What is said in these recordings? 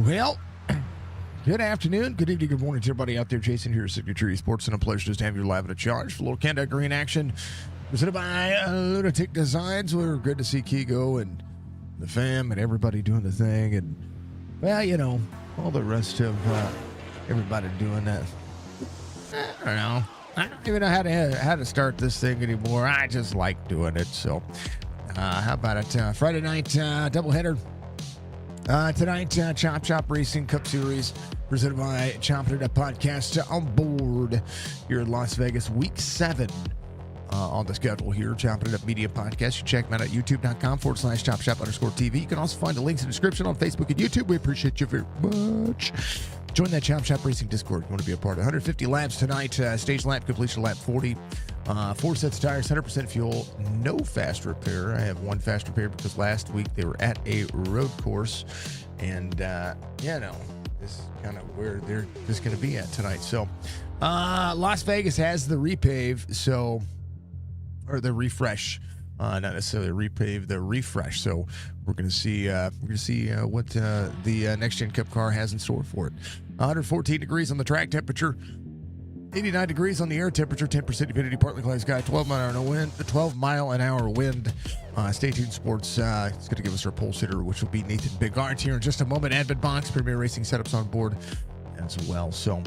Well, good afternoon, good evening, good morning to everybody out there. Jason here, Signature Esports, and a pleasure just to have you live at a charge for a little Canada Green action. Presented by Lunatic Designs. We're good to see Kigo and the fam and everybody doing the thing. And, well, you know, all the rest of everybody doing that. I don't know. I don't even know how to start this thing anymore. I just like doing it. So, how about it? Friday night doubleheader. Tonight, Chop Racing Cup Series presented by Chopp'N podcast on board here in Las Vegas, week 7 on the schedule here. Chopp'N Media Podcast. You check them out at youtube.com/ChopShop_TV. You can also find the links in the description on Facebook and YouTube. We appreciate you very much. Join that Chop Racing Discord if you want to be a part. 150 laps tonight, stage lap completion lap 40. 4 sets of tires, 100% fuel, no fast repair. I have one fast repair because last week they were at a road course. And, this is kind of where they're just going to be at tonight. So, Las Vegas has the repave, or the refresh. Not necessarily repave, the refresh. So we're going to see what the next gen Cup car has in store for it. 114 degrees on the track temperature, 89 degrees on the air temperature, 10% humidity, partly cloudy sky, 12 mile an hour wind. Stay tuned, sports. It's going to give us our pulse hitter, which will be Nathan Bigart here in just a moment. Advent box, Premier Racing setups on board as well. So.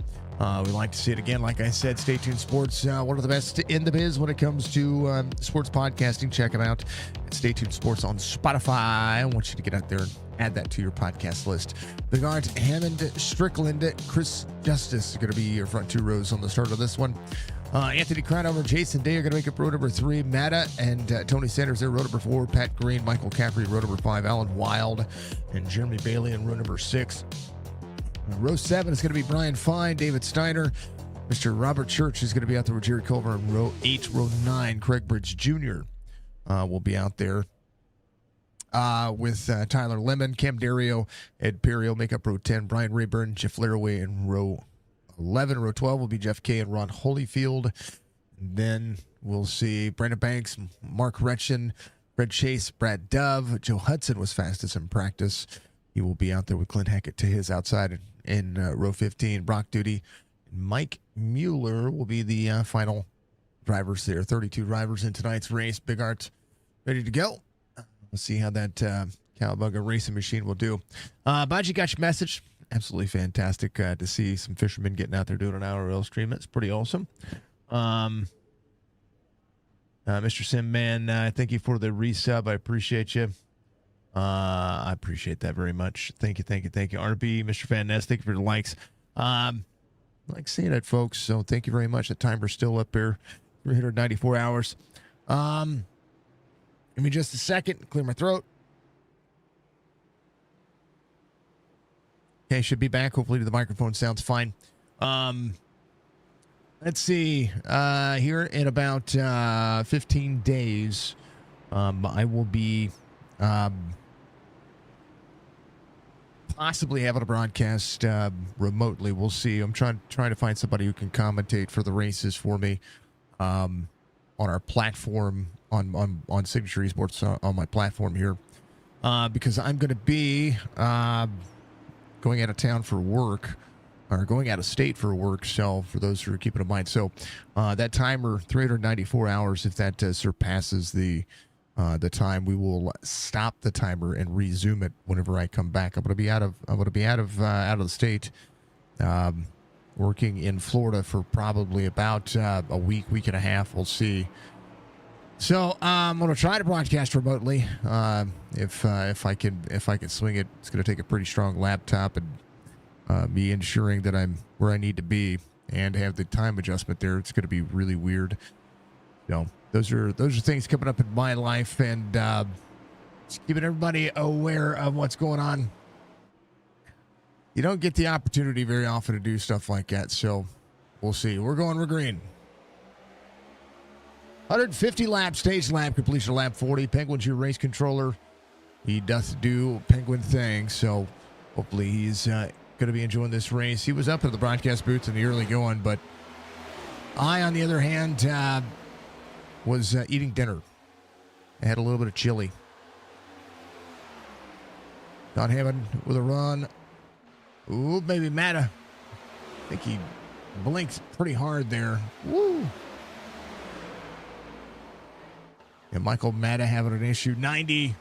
We like to see it again. Like I said, stay tuned, sports. One of the best in the biz when it comes to sports podcasting. Check them out. Stay tuned, sports on Spotify. I want you to get out there and add that to your podcast list. Bigart, Hammond, Strickland, Chris Justice are going to be your front 2 rows on the start of this one. Anthony Crownover, Jason Day are going to make up row number 3. Matta and Tony Sanders there, row number 4. Pat Green, Michael Caffrey, row number 5. Alan Wild and Jeremy Bailey in row number 6. Row 7 is going to be Brian Fine, David Steiner, Mr. Robert Church is going to be out there with Jerry Culver in row 8. Row 9, Craig Bridge Jr. Will be out there with Tyler Lemon, Cam Dario, Ed Perio make up row 10. Brian Rayburn, Jeff Laraway in row 11. Row 12 will be Jeff Kay and Ron Holyfield. Then we'll see Brandon Banks, Mark Retchen, Fred Chase, Brad Dove. Joe Hudson was fastest in practice. He will be out there with Clint Hackett to his outside in row 15. Brock Duty, Mike Mueller will be the final drivers there. 32 drivers in tonight's race. Bigart ready to go. Let's see how that Cowabunga racing machine will do. Baji got your message. Absolutely fantastic to see some fishermen getting out there doing an IRL stream. It's pretty awesome. Mr. Simman, thank you for the resub. I appreciate you. I appreciate that very much. Thank you. RB, Mr. Van Ness, thank you for the likes. I like seeing it, folks. So thank you very much. The timer's still up there, 394 hours. Give me just a second, clear my throat. Okay, should be back. Hopefully the microphone sounds fine. Let's see. Here in about 15 days, I will be possibly having a broadcast remotely. We'll see. I'm trying to find somebody who can commentate for the races for me on our platform on Signature Esports on my platform here because I'm going to be going out of town for work or going out of state for work. So for those who are keeping in mind, so that timer 394 hours. If that surpasses the time, we will stop the timer and resume it whenever I come back. I'm going to be out of the state, working in Florida for probably about a week and a half. We'll see. So I'm going to try to broadcast remotely. If I can swing it, it's going to take a pretty strong laptop and me ensuring that I'm where I need to be and have the time adjustment there. It's going to be really weird. So those are things coming up in my life, and just keeping everybody aware of what's going on. You don't get the opportunity very often to do stuff like that, so we'll see. We're green. 150 laps, stage lap completion, lap 40. Penguin's your race controller. He doth do Penguin things, so hopefully he's going to be enjoying this race. He was up at the broadcast booth in the early going, but I, on the other hand, was eating dinner. I had a little bit of chili. Don Hammond with a run Ooh, baby Matta. I think he blinked pretty hard there. Woo. And Michael Matta having an issue. 90.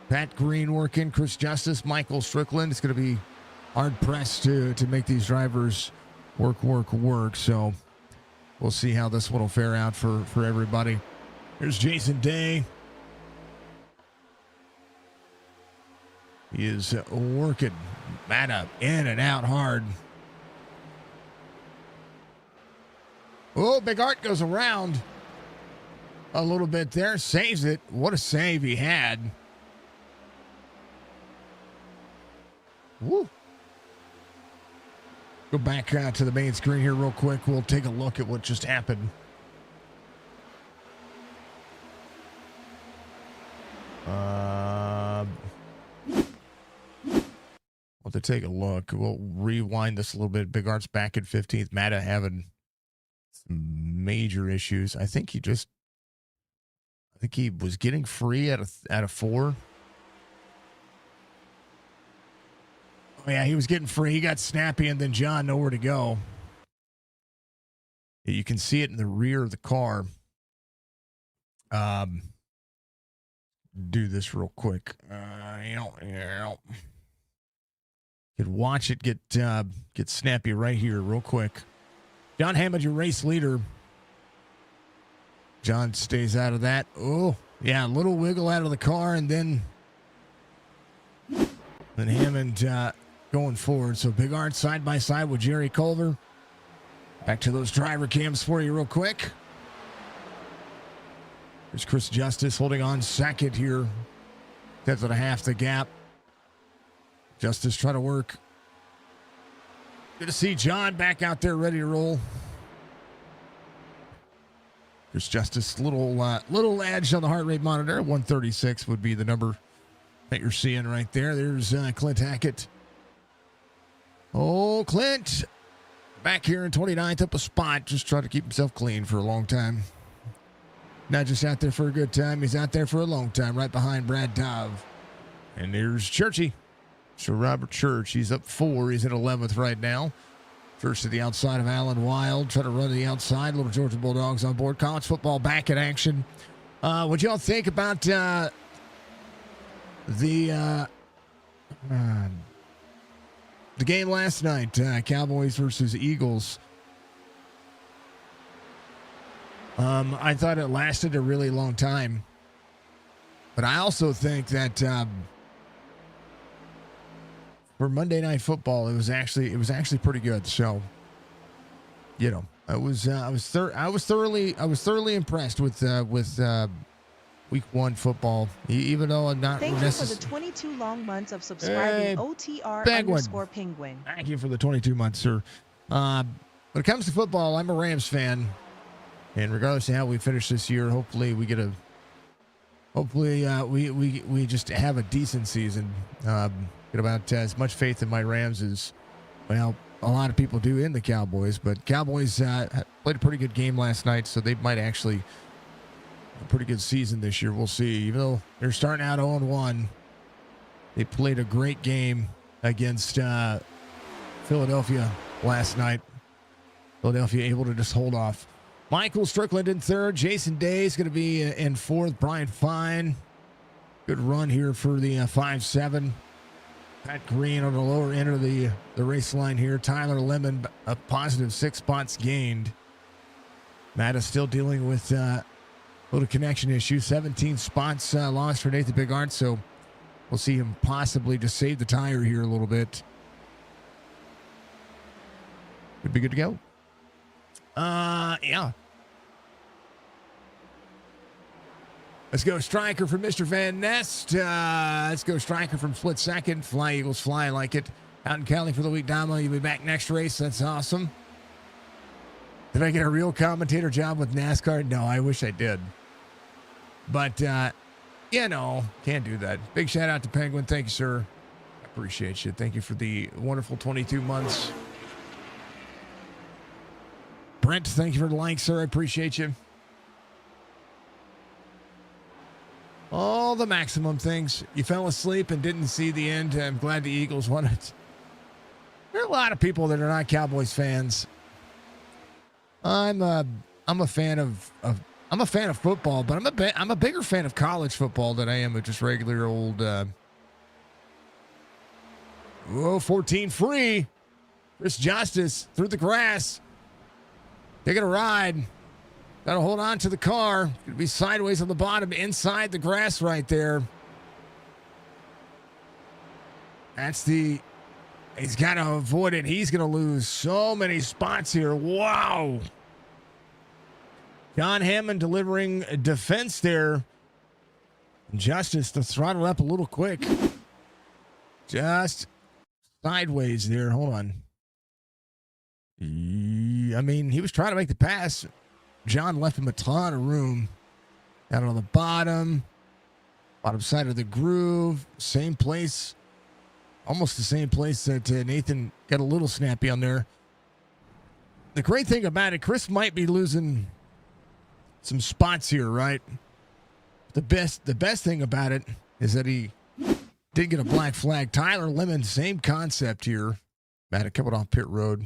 Pat Green working. Chris Justice. Michael Strickland. It's going to be hard pressed to make these drivers work. So we'll see how this one will fare out for everybody. Here's Jason Day. He is working. Matta in and out hard. Oh, Big Art goes around a little bit there. Saves it. What a save he had. Woo. Go back to the main screen here real quick. We'll take a look at what just happened. We'll have to take a look. We'll rewind this a little bit. Big Art's back at 15th. Matta having some major issues. I think he was getting free at a 4. Oh, yeah, he was getting free. He got snappy, and then John nowhere to go. You can see it in the rear of the car. Do this real quick. You can watch it get snappy right here real quick. John Hammond, your race leader. John stays out of that. Oh, yeah, a little wiggle out of the car, and then Hammond going forward. So Big Art side by side with Jerry Culver. Back to those driver cams for you real quick. There's Chris Justice holding on second here. 10.5 the gap. Justice trying to work. Good to see John back out there ready to roll. There's Justice, little edge on the heart rate monitor. 136 would be the number that you're seeing right there. There's Clint Hackett. Oh, Clint. Back here in 29th, up a spot. Just trying to keep himself clean for a long time. Not just out there for a good time. He's out there for a long time, right behind Brad Dove. And there's Churchy. So Robert Church, he's up 4. He's at 11th right now. First to the outside of Alan Wild. Trying to run to the outside. Little Georgia Bulldogs on board. College football back in action. What y'all think about the game last night? Cowboys versus Eagles. I thought it lasted a really long time. But I also think that for Monday Night Football, it was actually pretty good. So, you know, I was thoroughly impressed with Week 1 football. Even though I'm not. Thank you for the 22 long months of subscribing. OTR_Penguin. Thank you for the 22 months, sir. When it comes to football, I'm a Rams fan, and regardless of how we finish this year, hopefully we just have a decent season. Get about as much faith in my Rams as, well, a lot of people do in the Cowboys. But Cowboys played a pretty good game last night, so they might actually have a pretty good season this year. We'll see. Even though they're starting out 0-1, they played a great game against Philadelphia last night. Philadelphia able to just hold off. Michael Strickland in 3rd. Jason Day is going to be in 4th. Brian Fine. Good run here for the 5-7. Pat Green on the lower end of the race line here. Tyler Lemon, a positive 6 spots gained. Matt is still dealing with a little connection issue. 17 spots lost for Nathan Big Art, so we'll see him possibly just save the tire here a little bit. Could be good to go. Yeah. Let's go Striker from Mr. Van Nest. Let's go Striker from Split Second. Fly Eagles Fly, I like it. Out in Cali for the week, Damo. You'll be back next race. That's awesome. Did I get a real commentator job with NASCAR? No, I wish I did. But, you know, can't do that. Big shout out to Penguin. Thank you, sir. I appreciate you. Thank you for the wonderful 22 months. Brent, thank you for the like, sir. I appreciate you. All the maximum things. You fell asleep and didn't see the end. I'm glad the Eagles won it. There are a lot of people that are not Cowboys fans. I'm a fan of football, but I'm a bigger fan of college football than I am of just regular old. 14 free. Chris Justice through the grass. Taking a ride. Got to hold on to the car. Going to be sideways on the bottom, inside the grass right there. He's got to avoid it. He's going to lose so many spots here. Wow. John Hammond delivering defense there. Justice to throttle up a little quick. Just sideways there. Hold on. I mean, he was trying to make the pass. John left him a ton of room. Down on the bottom side of the groove. Same place. Almost the same place that Nathan got a little snappy on there. The great thing about it, Chris might be losing some spots here, right? The best thing about it is that he did get a black flag. Tyler Lemon, same concept here. Matt, coming off pit road.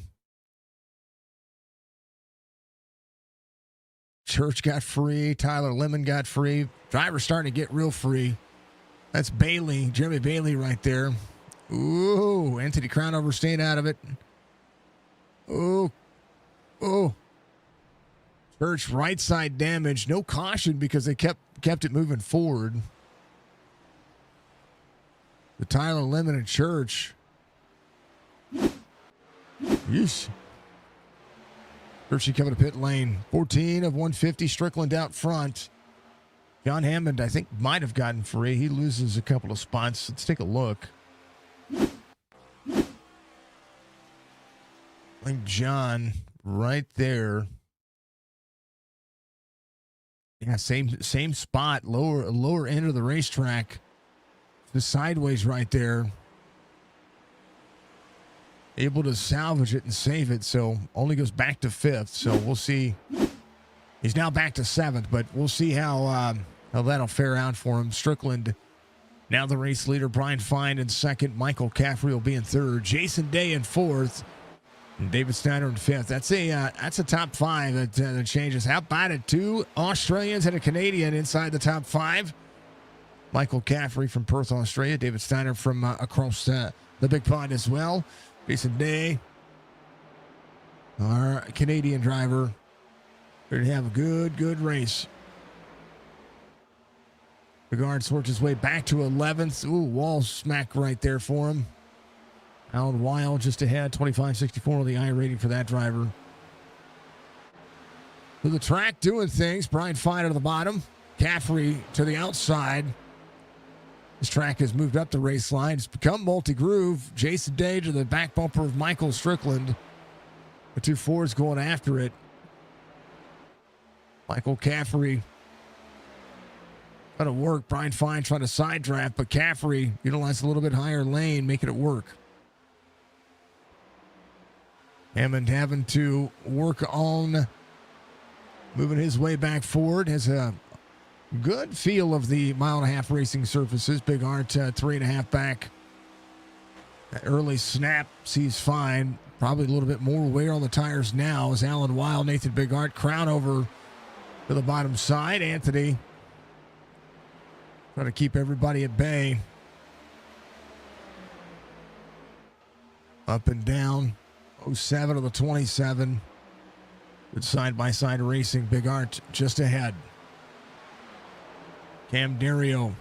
Church got free. Tyler Lemon got free. Driver's starting to get real free. That's Bailey, Jeremy Bailey right there. Ooh, Anthony Crownover staying out of it. Oh. Church right side damage. No caution because they kept it moving forward. The Tyler Lemon and Church. Yeesh. Churchy coming to pit lane. 14 of 150. Strickland out front. John Hammond, I think, might have gotten free. He loses a couple of spots. Let's take a look. I think John right there. Yeah, same spot, lower end of the racetrack. The sideways right there. Able to salvage it and save it, so only goes back to 5th. So we'll see. He's now back to 7th, but we'll see how that'll fare out for him. Strickland, now the race leader. Brian Fine in 2nd. Michael Caffrey will be in 3rd. Jason Day in 4th. And David Steiner in 5th. That's a top 5 that changes. How about it? 2 Australians and a Canadian inside the top 5. Michael Caffrey from Perth, Australia. David Steiner from across the Big Pond as well. Jason Day, our Canadian driver, going to have a good race. Begard works his way back to 11th. Ooh, wall smack right there for him. Alan Weil just ahead, 25.64 on the iRating for that driver. To the track doing things. Brian Fine to the bottom. Caffrey to the outside. This track has moved up the race line. It's become multi-groove. Jason Day to the back bumper of Michael Strickland. The 2 Fords going after it. Michael Caffrey trying to work. Brian Fine trying to side draft, but Caffrey utilized a little bit higher lane, making it work. Hammond having to work on moving his way back forward. Has a good feel of the 1.5 mile racing surfaces. Big Art 3.5 back. That early snap sees fine. Probably a little bit more wear on the tires now as Alan Weil, Nathan Big Art, crown over to the bottom side. Anthony trying to keep everybody at bay. Up and down. 07 of the 27. Good side-by-side racing. Big Art just ahead. Cam Dario,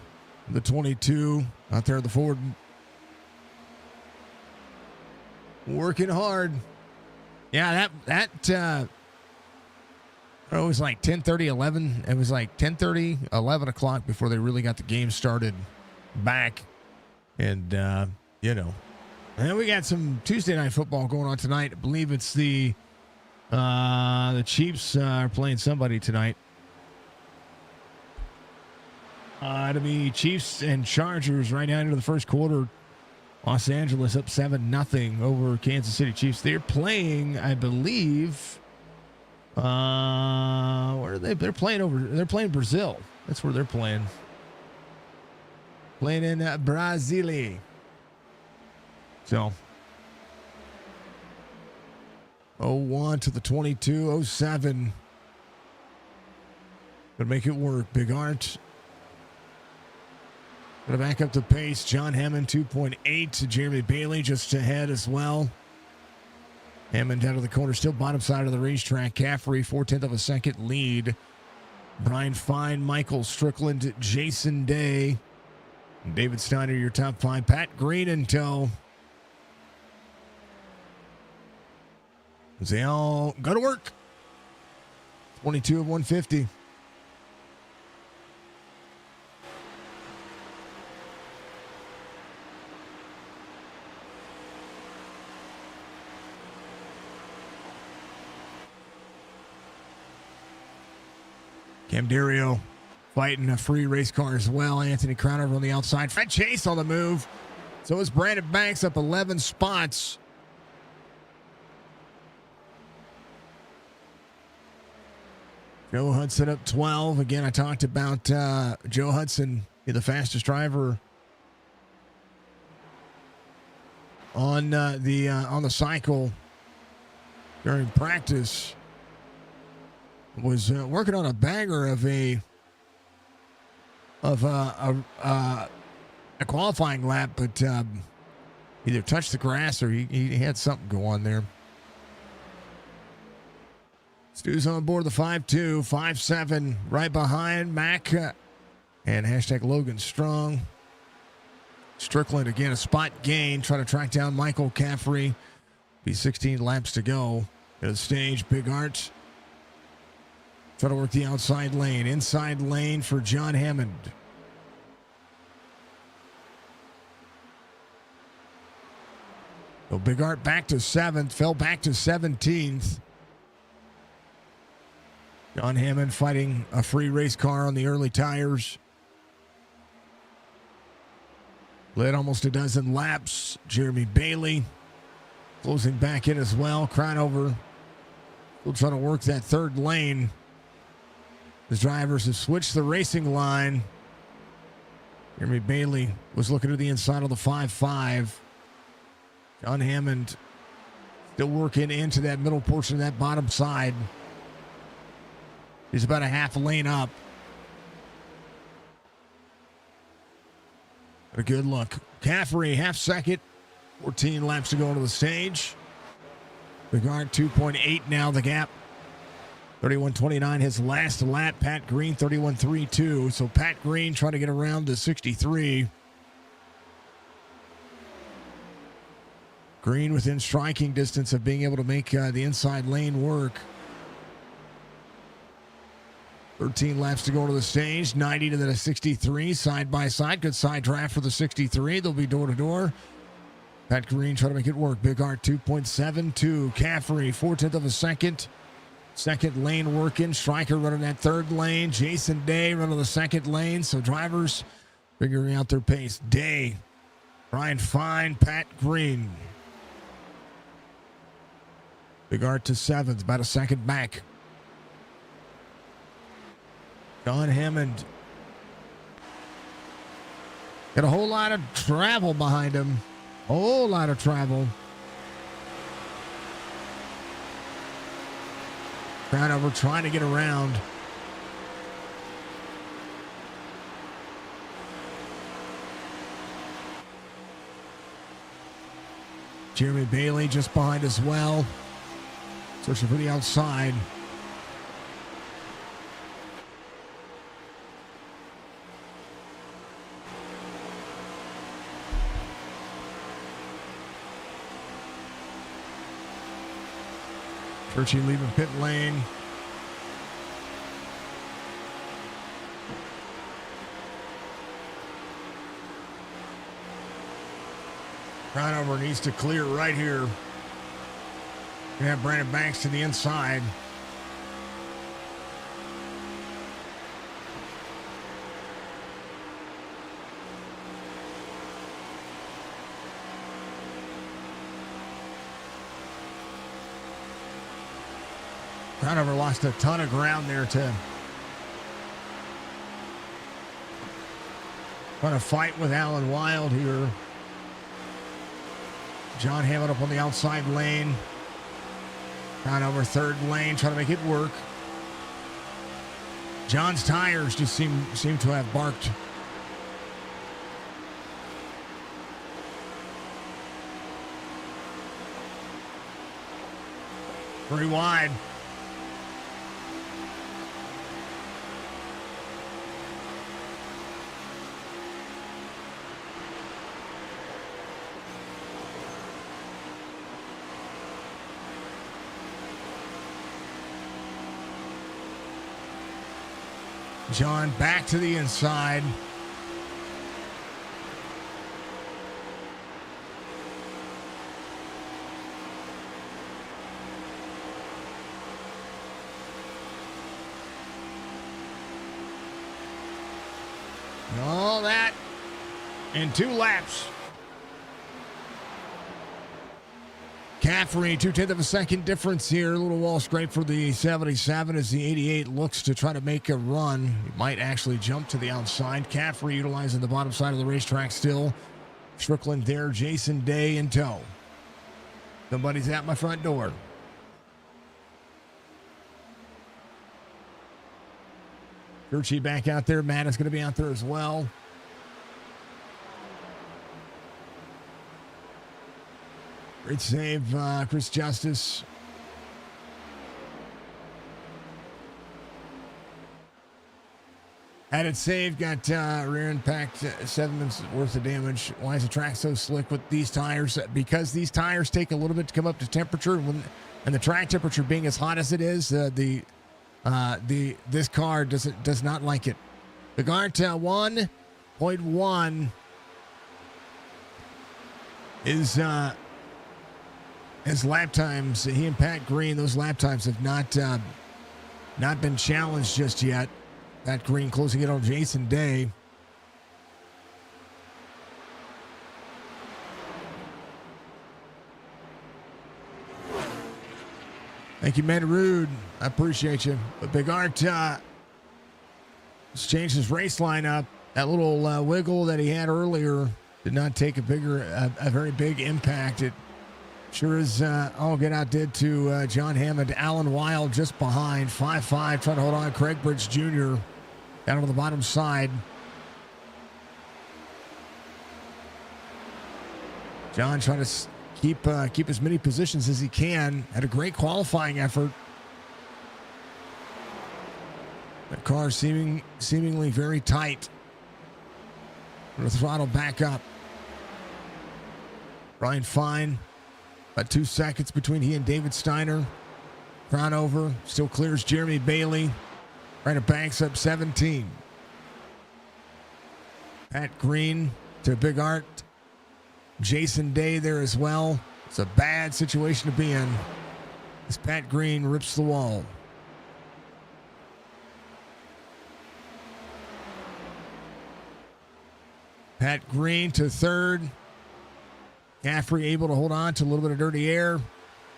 the 22, out there at the Ford. Working hard. Yeah, that it was like 10:30, 11. It was like 10:30, 11 o'clock before they really got the game started back. And, and then we got some Tuesday night football going on tonight. I believe it's the Chiefs are playing somebody tonight. It'll be Chiefs and Chargers right now into the first quarter. Los Angeles up 7-0 over Kansas City Chiefs. They're playing, I believe. Where are they? They're playing Brazil. That's where they're playing. Playing in Brasilia. So 01 to the 22, 07. Gonna make it work. Big Art. Gonna back up the pace. John Hammond 2.8 to Jeremy Bailey just ahead as well. Hammond down to the corner, still bottom side of the racetrack. Caffrey, 4/10 of a second lead. Brian Fine, Michael Strickland, Jason Day, David Steiner, your top five. Pat Green in tow. They all go to work. 22 of 150. Cam Dario fighting a free race car as well. Anthony Crowner on the outside. Fred Chase on the move. So is Brandon Banks up 11 spots. Joe Hudson up 12. Again, I talked about Joe Hudson, the fastest driver on the cycle during practice. Was working on a banger of a qualifying lap, but either touched the grass or he had something go on there. Stu's on board the 5-2, 5-7, right behind Mac and hashtag Logan Strong. Strickland again, a spot gain, trying to track down Michael Caffrey. Be 16 laps to go. At the stage, Big Art. Try to work the outside lane. Inside lane for John Hammond. So Big Art back to 7th. Fell back to 17th. John Hammond fighting a free race car on the early tires. Led almost a dozen laps. Jeremy Bailey closing back in as well. Crownover still trying to work that third lane. The drivers have switched the racing line. Jeremy Bailey was looking to the inside of the 5-5. John Hammond still working into that middle portion of that bottom side. He's about a half a lane up. A good look. Caffrey, half second. 14 laps to go into the stage. Bigard 2.8 now, the gap. 31.29 his last lap. Pat Green 31.32. So Pat Green trying to get around to 63. Green within striking distance of being able to make the inside lane work. 13 laps to go to the stage. 90 to the 63. Side by side. Good side draft for the 63. They'll be door to door. Pat Green trying to make it work. Big Art 2.72. Caffrey 4/10 of a second. Second lane working. Stryker running that third lane. Jason Day running the second lane. So drivers figuring out their pace. Day, Brian Fine, Pat Green. Big Art to 7th, about a second back. John Hammond got a whole lot of travel behind him. Whole lot of travel. Crownover trying to get around. Jeremy Bailey just behind as well. Searching for the outside. Churchy leaving pit lane. Crownover needs to clear right here. We have Brandon Banks to the inside. Crownover lost a ton of ground there too. Trying to fight with Alan Wild here. John Hammond up on the outside lane. Down over third lane, trying to make it work. John's tires just seem to have barked. Very wide. John back to the inside. All that in 2 laps. Caffrey, 0.2 of a second difference here. A little wall scrape for the 77 as the 88 looks to try to make a run. He might actually jump to the outside. Caffrey utilizing the bottom side of the racetrack still. Strickland there, Jason Day in tow. Somebody's at my front door. Gurchie back out there. Matt is going to be out there as well. Great save, Chris Justice. Had it saved, got rear impact, 7 minutes worth of damage. Why is the track so slick with these tires? Because these tires take a little bit to come up to temperature, and the track temperature being as hot as it is, this car does not like it. The Gart 1.1 is his lap times. He and Pat Green, those lap times have not been challenged just yet. Pat Green closing it on Jason Day. Thank you, Man Rude. I appreciate you. But Big Art has changed his race lineup. That little wiggle that he had earlier did not take a very big impact. It sure is all get out did to John Hammond. Alan Wild just behind. 5-5 trying to hold on. Craig Bridge Jr. down on the bottom side. John trying to keep as many positions as he can. Had a great qualifying effort. The car seemingly very tight. The throttle back up. Brian Fine. About 2 seconds between he and David Steiner. Crown over. Still clears Jeremy Bailey. Ryder Banks up 17. Pat Green to Big Art. Jason Day there as well. It's a bad situation to be in as Pat Green rips the wall. Pat Green to third. Caffrey able to hold on to a little bit of dirty air.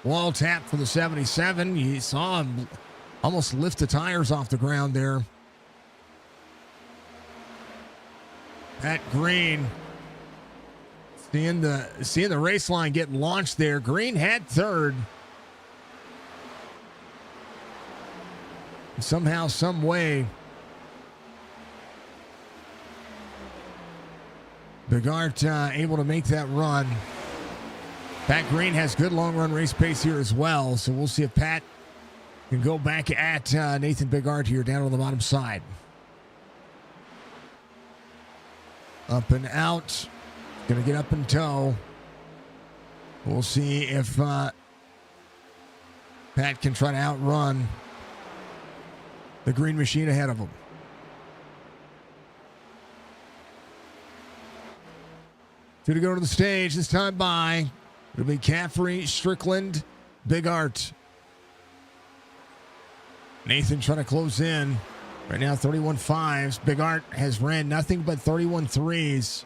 Wall tap for the 77. You saw him almost lift the tires off the ground there. Pat Green seeing the race line get launched there. Green had third. Somehow, some way, Bigart able to make that run. Pat Green has good long run race pace here as well, so we'll see if Pat can go back at Nathan Bigart here down on the bottom side. Up and out. Going to get up in tow. We'll see if Pat can try to outrun the green machine ahead of him. Two to go to the stage this time by. It'll be Caffrey, Strickland, Bigart. Nathan trying to close in. Right now, 31.5s. Bigart has ran nothing but 31.3s.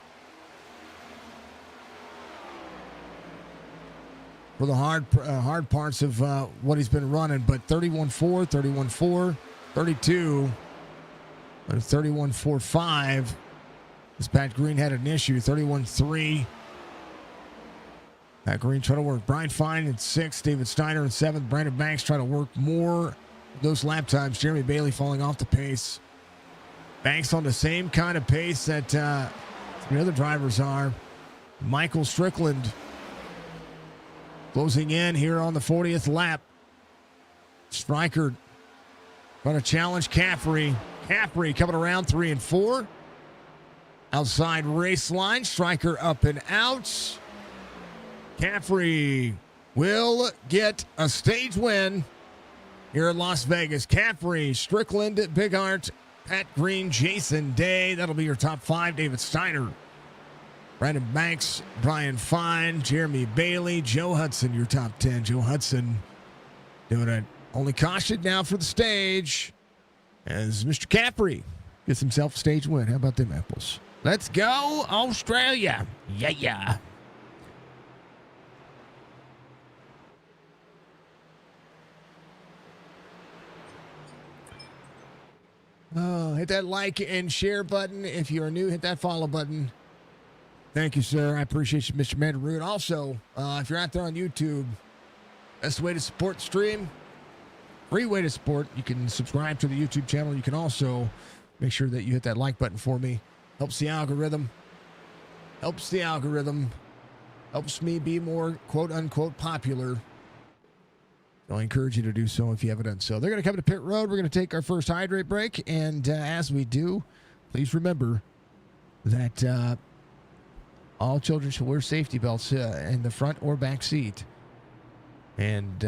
For the hard parts of what he's been running, but 31.4, 31.4, 32, and 31.45. As Pat Green had an issue, 31.3. Pat Green trying to work. Brian Fine in 6th. David Steiner in 7th. Brandon Banks trying to work more of those lap times. Jeremy Bailey falling off the pace. Banks on the same kind of pace that the other drivers are. Michael Strickland closing in here on the 40th lap. Stryker going to challenge Caffrey. Caffrey coming around 3 and 4. Outside race line. Stryker up and out. Caffrey will get a stage win here in Las Vegas. Caffrey, Strickland, Bigart, Pat Green, Jason Day. That'll be your top 5. David Steiner, Brandon Banks, Brian Fine, Jeremy Bailey, Joe Hudson, your top 10. Joe Hudson doing it. Only caution now for the stage as Mr. Caffrey gets himself a stage win. How about them apples? Let's go, Australia. Yeah. Oh, hit that like and share button. If you are new, hit that follow button. Thank you, sir. I appreciate you, Mr. Mandaroon. Also, if you're out there on YouTube, best way to support the stream, free way to support. You can subscribe to the YouTube channel. You can also make sure that you hit that like button for me. Helps the algorithm. Helps me be more quote-unquote popular. I encourage you to do so if you haven't done so. They're going to come to pit road. We're going to take our first hydrate break. And as we do, please remember that all children should wear safety belts in the front or back seat. And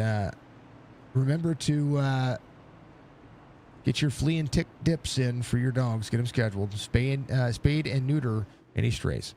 remember to get your flea and tick dips in for your dogs. Get them scheduled. Spade and neuter any strays.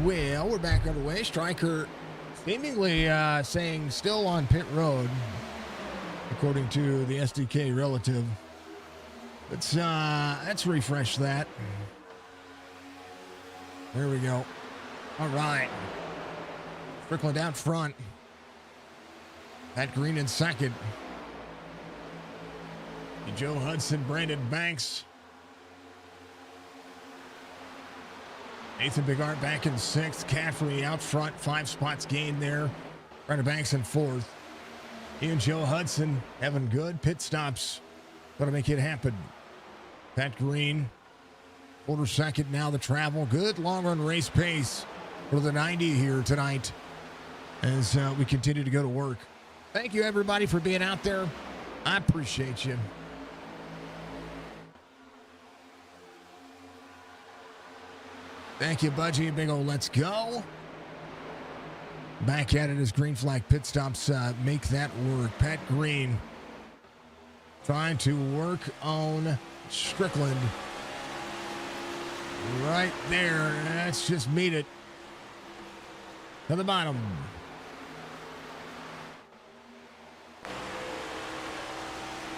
Well, we're back underway. Stryker seemingly saying still on pit road, according to the SDK relative. Let's refresh that. There we go. All right. Strickland out front. Pat Green in second. Joe Hudson, Brandon Banks. Nathan Bigart back in sixth. Caffrey out front. 5 spots gained there. Brandon Banks in fourth. He and Joe Hudson having good pit stops. Going to make it happen. Pat Green, quarter second now the travel. Good long run race pace for the 90 here tonight as we continue to go to work. Thank you, everybody, for being out there. I appreciate you. Thank you, Budgie. Big ol' let's go. Back at it as green flag pit stops make that work. Pat Green trying to work on Strickland. Right there. Let's just meet it. To the bottom.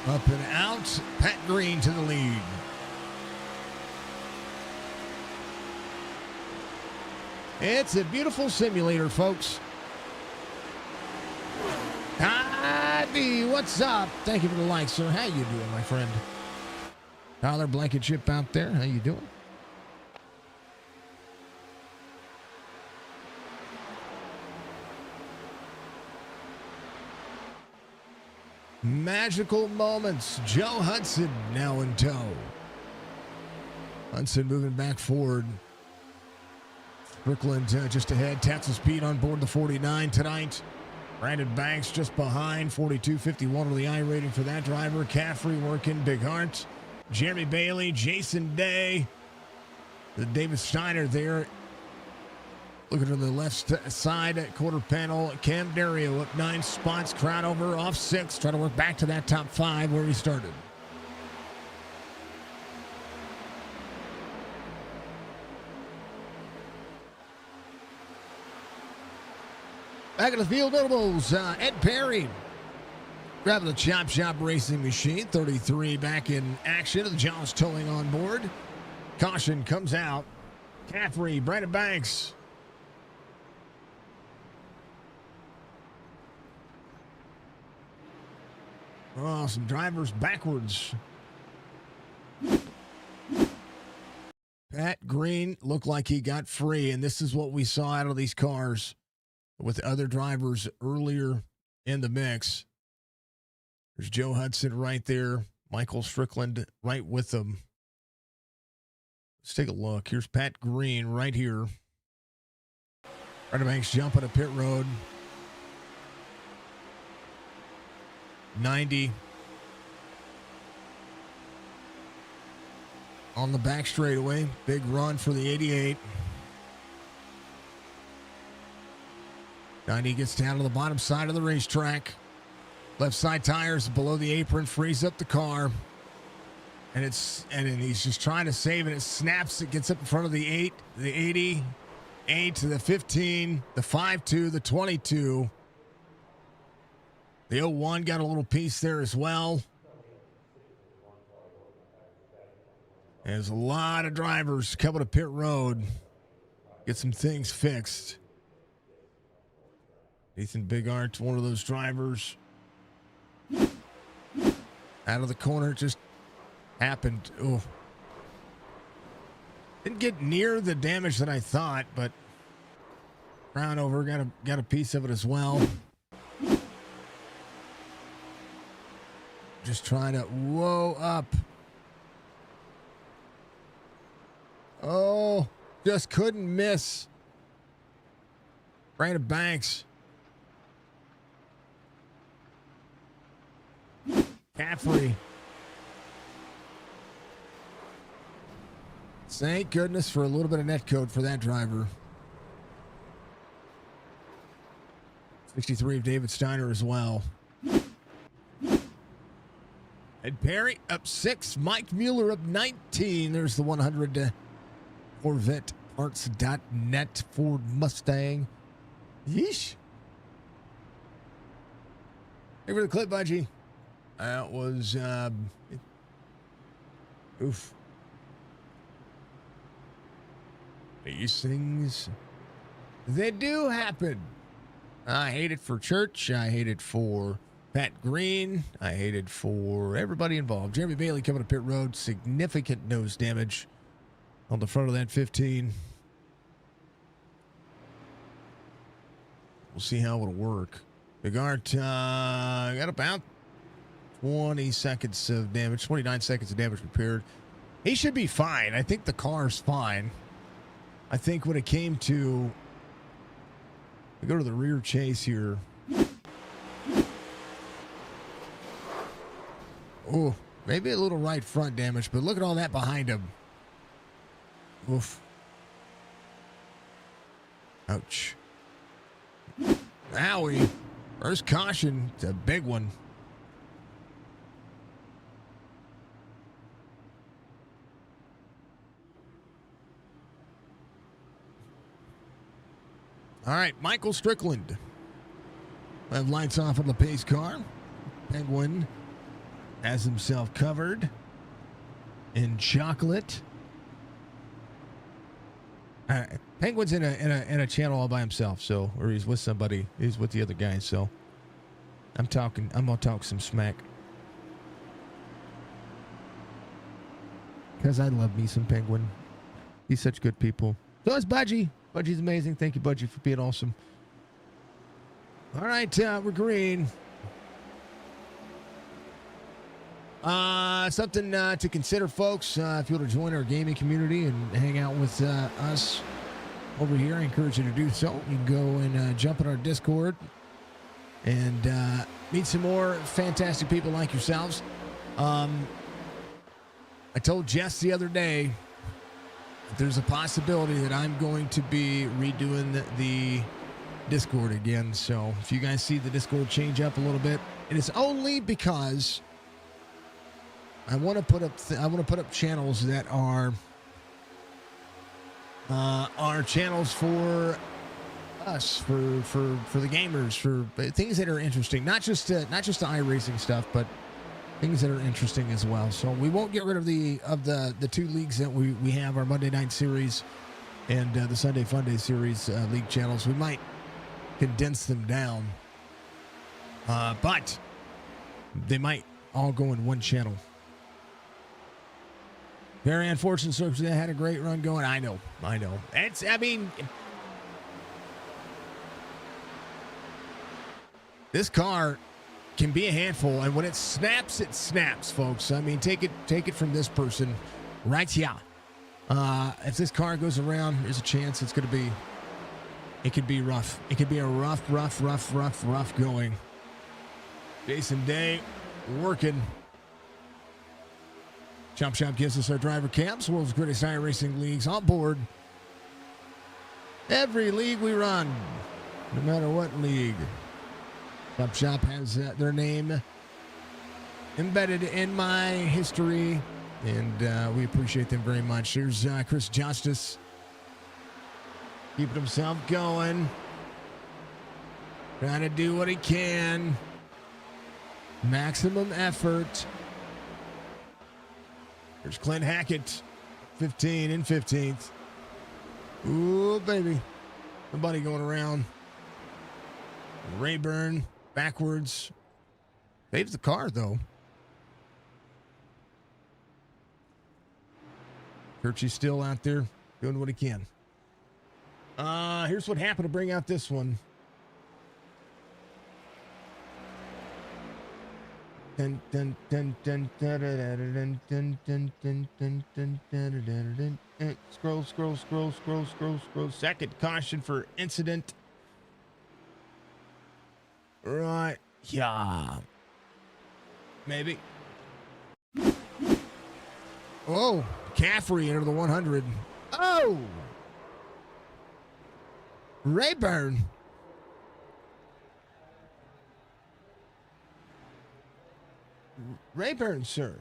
Up and out. Pat Green to the lead. It's a beautiful simulator, folks. Ivy, what's up? Thank you for the like, sir. How you doing, my friend? Tyler Blankenship out there. How you doing? Magical moments. Joe Hudson now in tow. Hudson moving back forward. Strickland just ahead. Taps speed on board the 49 tonight. Brandon Banks just behind. 42.51 with the I rating for that driver. Caffrey working. Big Heart. Jeremy Bailey. Jason Day. The David Steiner there. Looking to the left side at quarter panel. Cam Dario up 9 spots. Crowdover off 6. Trying to work back to that top 5 where he started. Back in the field, notables. Ed Perry grabbing the Chop Shop Racing Machine. 33 back in action. The Jaws towing on board. Caution comes out. Caffrey, Brandon Banks. Oh, some drivers backwards. Pat Green looked like he got free, and this is what we saw out of these cars with other drivers earlier in the mix. There's Joe Hudson right there. Michael Strickland right with them. Let's take a look. Here's Pat Green right here. Brandon Banks jumping a pit road. 90. On the back straightaway. Big run for the 88. 90 gets down to the bottom side of the racetrack. Left side tires below the apron, frees up the car. And he's just trying to save it. It snaps. It gets up in front of the 8, the 80, 8 to the 15, the 5-2, the 22. The 01 got a little piece there as well. There's a lot of drivers coming to pit road. Get some things fixed. Nathan Bigart, one of those drivers. Out of the corner, just happened. Oh, didn't get near the damage that I thought, but round over, got a piece of it as well. Just trying to whoa up. Oh, just couldn't miss. Brandon Banks. Caffrey. Thank goodness for a little bit of net code for that driver. 63 of David Steiner as well. Ed Perry up 6. Mike Mueller up 19. There's the 100 Corvette Parts.net Ford Mustang. Yeesh. Hey for the clip, Budgie. That was, oof. These things, they do happen. I hate it for Church. I hate it for Pat Green. I hate it for everybody involved. Jeremy Bailey coming to pit road. Significant nose damage on the front of that 15. We'll see how it'll work. Bigart got about 20 seconds of damage, 29 seconds of damage repaired. He should be fine. I think the car's fine. I think when it came to, we go to the rear chase here. Oh, maybe a little right front damage, but look at all that behind him. Oof. Ouch. Owie. First caution. It's a big one. All right, Michael Strickland. I have lights off on the pace car. Penguin has himself covered in chocolate. Penguin's in a channel all by himself, so, or he's with somebody. He's with the other guy, so I'm gonna talk some smack. Because I love me some Penguin. He's such good people. So is Budgie. Budgie's amazing. Thank you, Budgie, for being awesome. All right, we're green. Something to consider, folks. If you want to join our gaming community and hang out with us over here, I encourage you to do so. You can go and jump in our Discord and meet some more fantastic people like yourselves. I told Jess the other day that there's a possibility that I'm going to be redoing the Discord again. So if you guys see the Discord change up a little bit, it is only because I want to put up channels that are channels for us, for the gamers, for things that are interesting, not just the iRacing stuff, but things that are interesting as well. So we won't get rid of the two leagues that we have, our Monday Night Series and the Sunday Funday Series league channels. We might condense them down, but they might all go in one channel. Very unfortunate circumstance. Had a great run going. I know. This car can be a handful, and when it snaps, folks. I mean, take it from this person right here. If this car goes around, there's a chance it could be rough. It could be a rough going. Jason Day working. Chop Shop gives us our driver camps, world's greatest iRacing leagues on board. Every league we run, no matter what league. Chop Shop has their name embedded in my history, and we appreciate them very much. Here's Chris Justice, keeping himself going, trying to do what he can, maximum effort. There's Clint Hackett, 15 and 15th. Ooh, baby. Somebody going around. Rayburn, backwards. Saves the car, though. Kirchy's still out there doing what he can. Here's what happened to bring out this one. Scroll. Second caution for incident. Right. Yeah. Maybe. Oh, Caffrey into the 100. Oh! Rayburn. Rayburn, sir.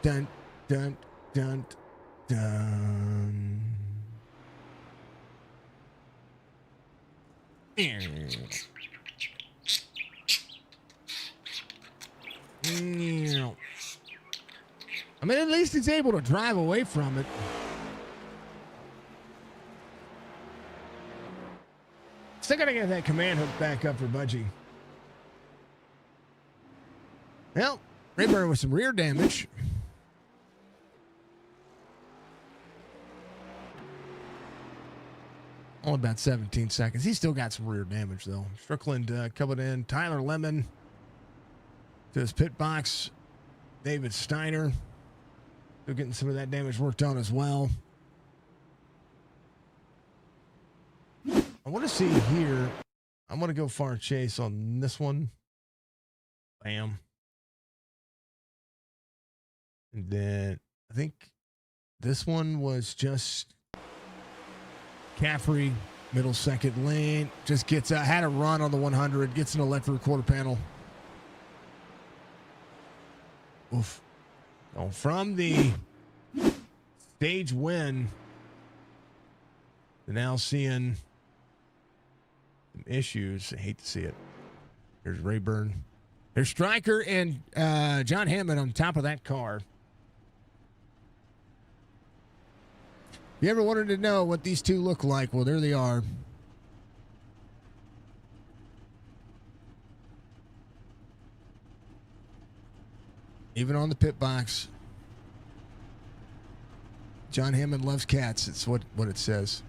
dun, dun, dun, dun. I mean, at least he's able to drive away from it. Still got to get that command hook back up for Budgie. Well, Rayburn with some rear damage. Only about 17 seconds. He's still got some rear damage, though. Strickland coming in. Tyler Lemon to his pit box. David Steiner still getting some of that damage worked on as well. I want to see here. I'm going to go far chase on this one. Bam. And then I think this one was just Caffrey, middle second lane. Just gets had a run on the 100. Gets an electric quarter panel. Oof. Oh, from the stage win, they're now seeing some issues. I hate to see it. Here's Rayburn. There's Stryker and John Hammond on top of that car. If you ever wanted to know what these two look like, well, there they are. Even on the pit box. John Hammond loves cats. It's what it says.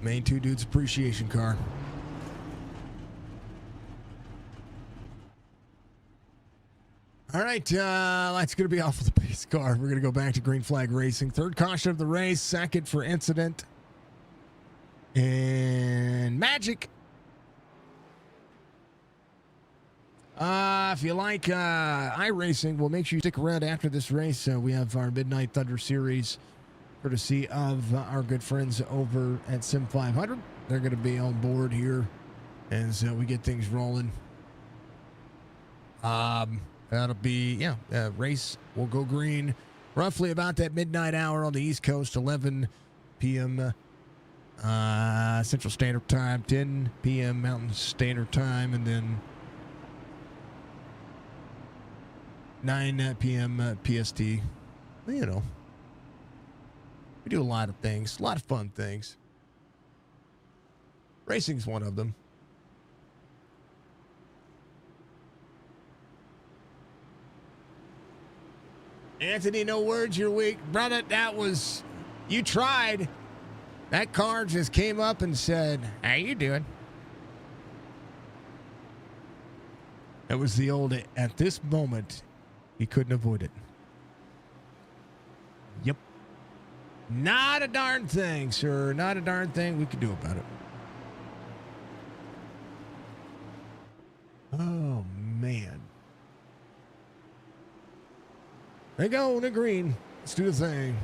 Main two dudes appreciation car. All right, that's going to be off of the pace car. We're going to go back to green flag racing. Third caution of the race, second for incident. And magic. If you like iRacing, well, make sure you stick around after this race. We have our Midnight Thunder Series, courtesy of our good friends over at Sim 500. They're going to be on board here as we get things rolling. That'll be, race will go green roughly about that midnight hour on the East Coast, 11 p.m. Central Standard Time, 10 p.m. Mountain Standard Time, and then 9 p.m. PST. You know, we do a lot of things, a lot of fun things. Racing's one of them. Anthony, no words, you're weak. Brother, that was, you tried. That car just came up and said, how you doing? That was the old, at this moment, he couldn't avoid it. Yep. Not a darn thing, sir. Not a darn thing we could do about it. Oh, man. They go, they're green. Let's do the thing.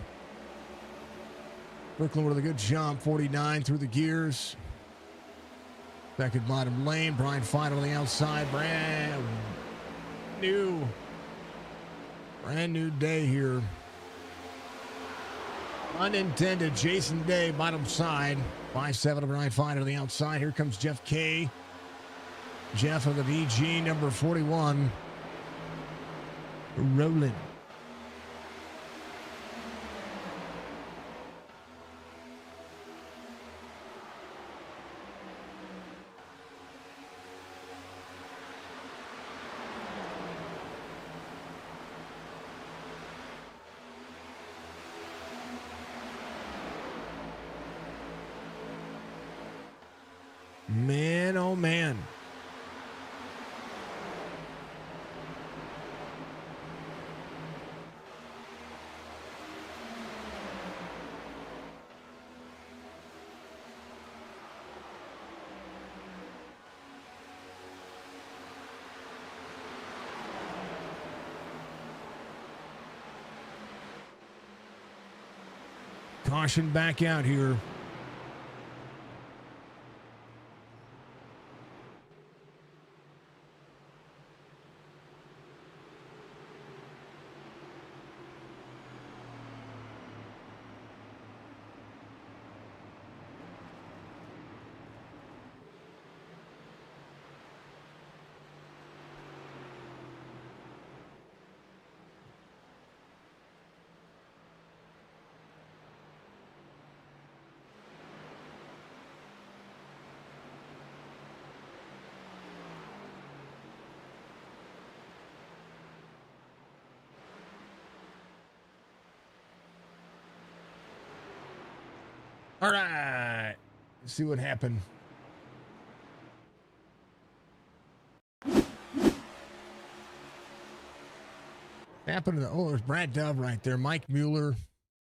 Brooklyn with a good jump, 49 through the gears. Second bottom lane, Brian Fine on the outside. Brand new day here. Unintended Jason Day, bottom side. 5-7 of Brian Fine on the outside. Here comes Jeff K. Jeff of the VG, number 41. Rolling. Man, oh man. Caution back out here. All right. Let's see what happened. Happened to there's Brad Dove right there. Mike Mueller.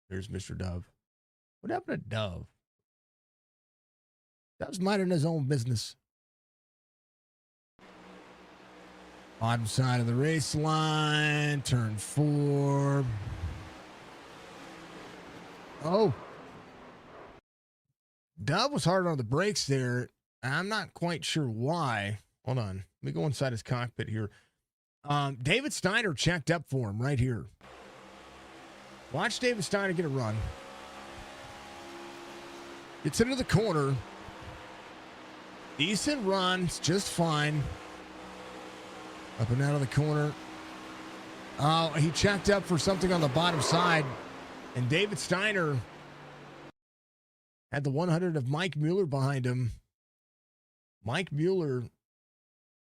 There's Mr. Dove. What happened to Dove? Dove's minding his own business. Bottom side of the race line. Turn 4. Oh. Dove was hard on the brakes there. I'm not quite sure why. Hold on. Let me go inside his cockpit here. David Steiner checked up for him right here. Watch David Steiner get a run. Gets into the corner. Decent run. It's just fine. Up and out of the corner. He checked up for something on the bottom side. And David Steiner had the 100 of Mike Mueller behind him. Mike Mueller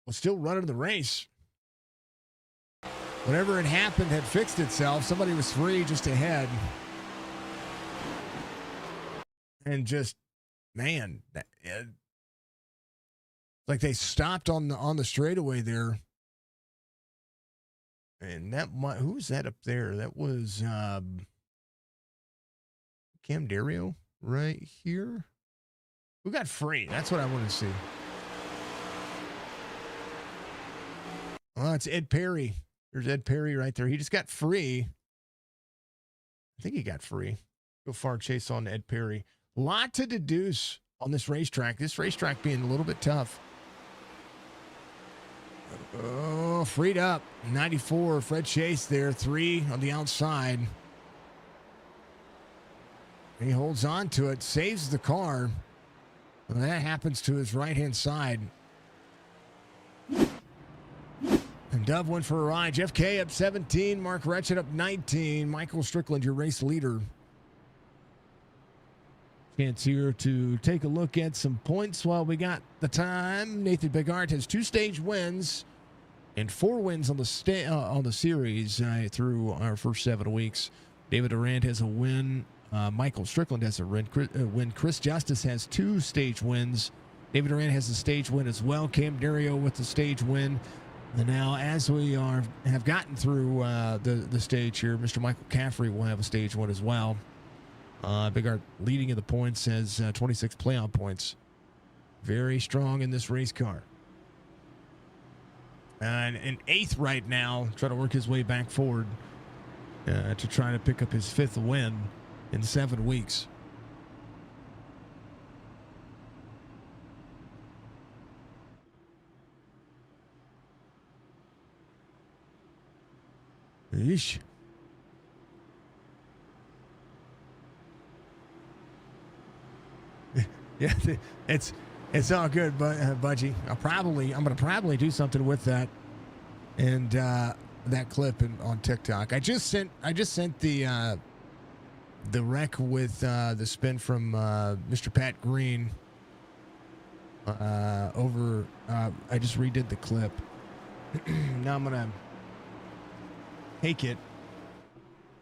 was still running the race. Whatever had happened had fixed itself. Somebody was free just ahead. And just, man, like they stopped on the straightaway there. And who was that up there? That was Cam Dario right here. Who got free? That's what I want to see. Oh, it's Ed Perry. There's Ed Perry right there. He just got free. I think he got free. Go far chase on Ed Perry. A lot to deduce on this racetrack. This racetrack being a little bit tough. Oh, freed up. 94. Fred Chase there. 3 on the outside. He holds on to it. Saves the car. And that happens to his right-hand side. And Dove went for a ride. Jeff K up 17. Mark Retchett up 19. Michael Strickland, your race leader. Chance here to take a look at some points while we got the time. Nathan Bigart has 2 stage wins and 4 wins on the series through our first 7 weeks. David Durant has a win. Michael Strickland has a win. Chris Justice has 2 stage wins. David Durant has a stage win as well. Cam Dario with the stage win. And now, as we have gotten through the stage here, Mr. Michael Caffrey will have a stage win as well. Bigart leading in the points has 26 playoff points. Very strong in this race car. And in 8th right now, trying to work his way back forward to try to pick up his 5th win in 7 weeks. Yeesh. Yeah, it's all good, but Budgie. I'm gonna probably do something with that, and that clip on TikTok. I just sent the wreck with the spin from Mr. Pat Green over. I just redid the clip. Now I'm gonna take it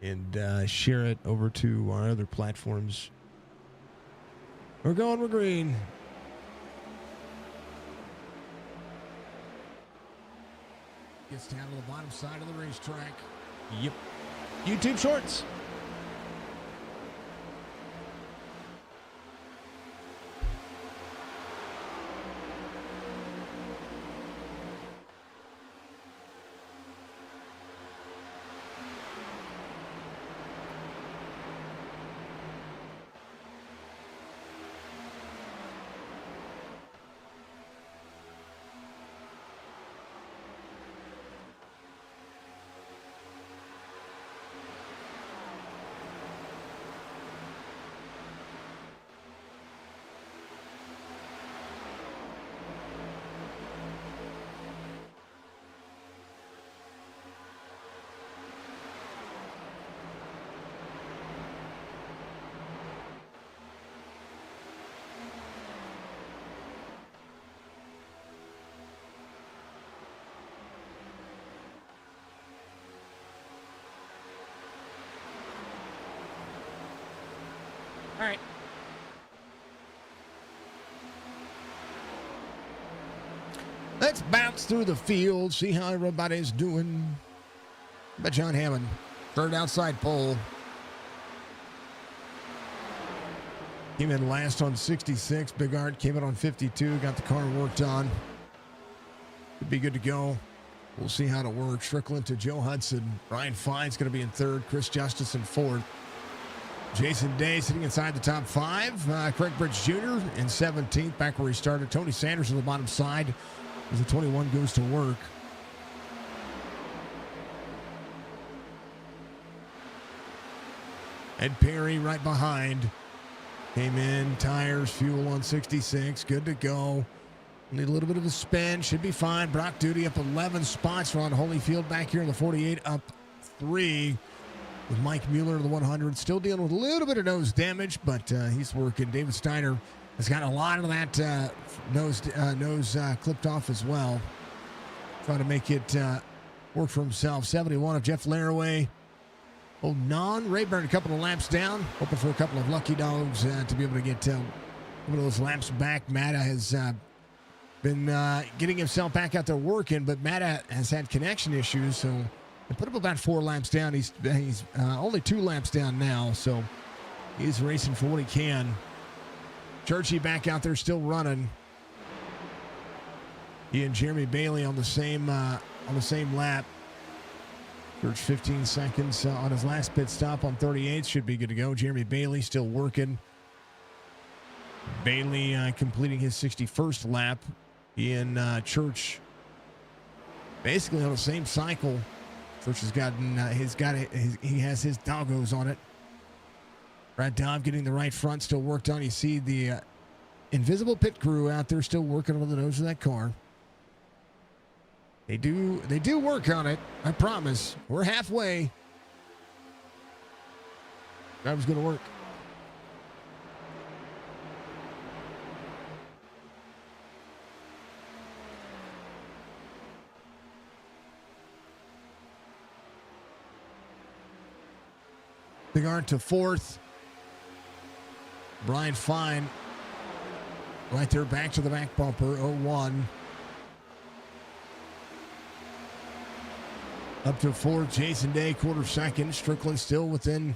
and share it over to our other platforms. We're green. Gets down to the bottom side of the racetrack. Yep. YouTube Shorts. All right. Let's bounce through the field, see how everybody's doing. But John Hammond, third outside pole. Came in last on 66. Big Art came in on 52. Got the car worked on. Could be good to go. We'll see how it works. Strickland to Joe Hudson. Brian Fine's going to be in third. Chris Justice in fourth. Jason Day sitting inside the top five. Craig Bridge Jr. in 17th, back where he started. Tony Sanders on the bottom side as the 21 goes to work. Ed Perry right behind. Came in, tires, fuel on 66. Good to go. Need a little bit of a spin. Should be fine. Brock Duty up 11 spots. Ron Holyfield back here in the 48 up 3. With Mike Mueller in the 100. Still dealing with a little bit of nose damage, but he's working. David Steiner has got a lot of that nose clipped off as well. Trying to make it work for himself. 71 of Jeff Laraway. Old Non. Rayburn a couple of laps down. Hoping for a couple of lucky dogs to be able to get one of those laps back. Matta has been getting himself back out there working, but Matta has had connection issues, so they put him about 4 laps down. He's only 2 laps down now, so he's racing for what he can. Churchy back out there still running. He and Jeremy Bailey on the same lap. Church 15 seconds on his last pit stop on 38. Should be good to go. Jeremy Bailey still working. Bailey completing his 61st lap. He and Church basically on the same cycle. Church has gotten he has his doggos on it. Brad Dobb getting the right front still worked on. You see the invisible pit crew out there still working on the nose of that car. They do work on it. I promise. We're halfway. That was going to work. Big Art to 4th. Brian Fine right there back to the back bumper. 01. Up to 4th, Jason Day, quarter second. Strickland still within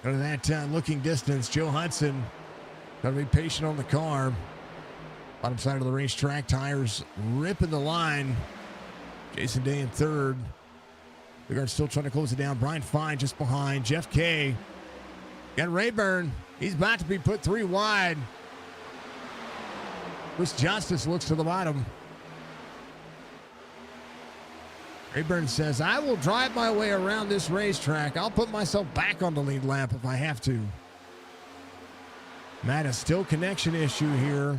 that looking distance. Joe Hudson, got to be patient on the car. Bottom side of the racetrack, tires ripping the line. Jason Day in 3rd. Big Art still trying to close it down. Brian Fine just behind. Jeff K. Got Rayburn. He's about to be put 3 wide. Chris Justice looks to the bottom. Rayburn says, I will drive my way around this racetrack. I'll put myself back on the lead lap if I have to. Matt, a still connection issue here.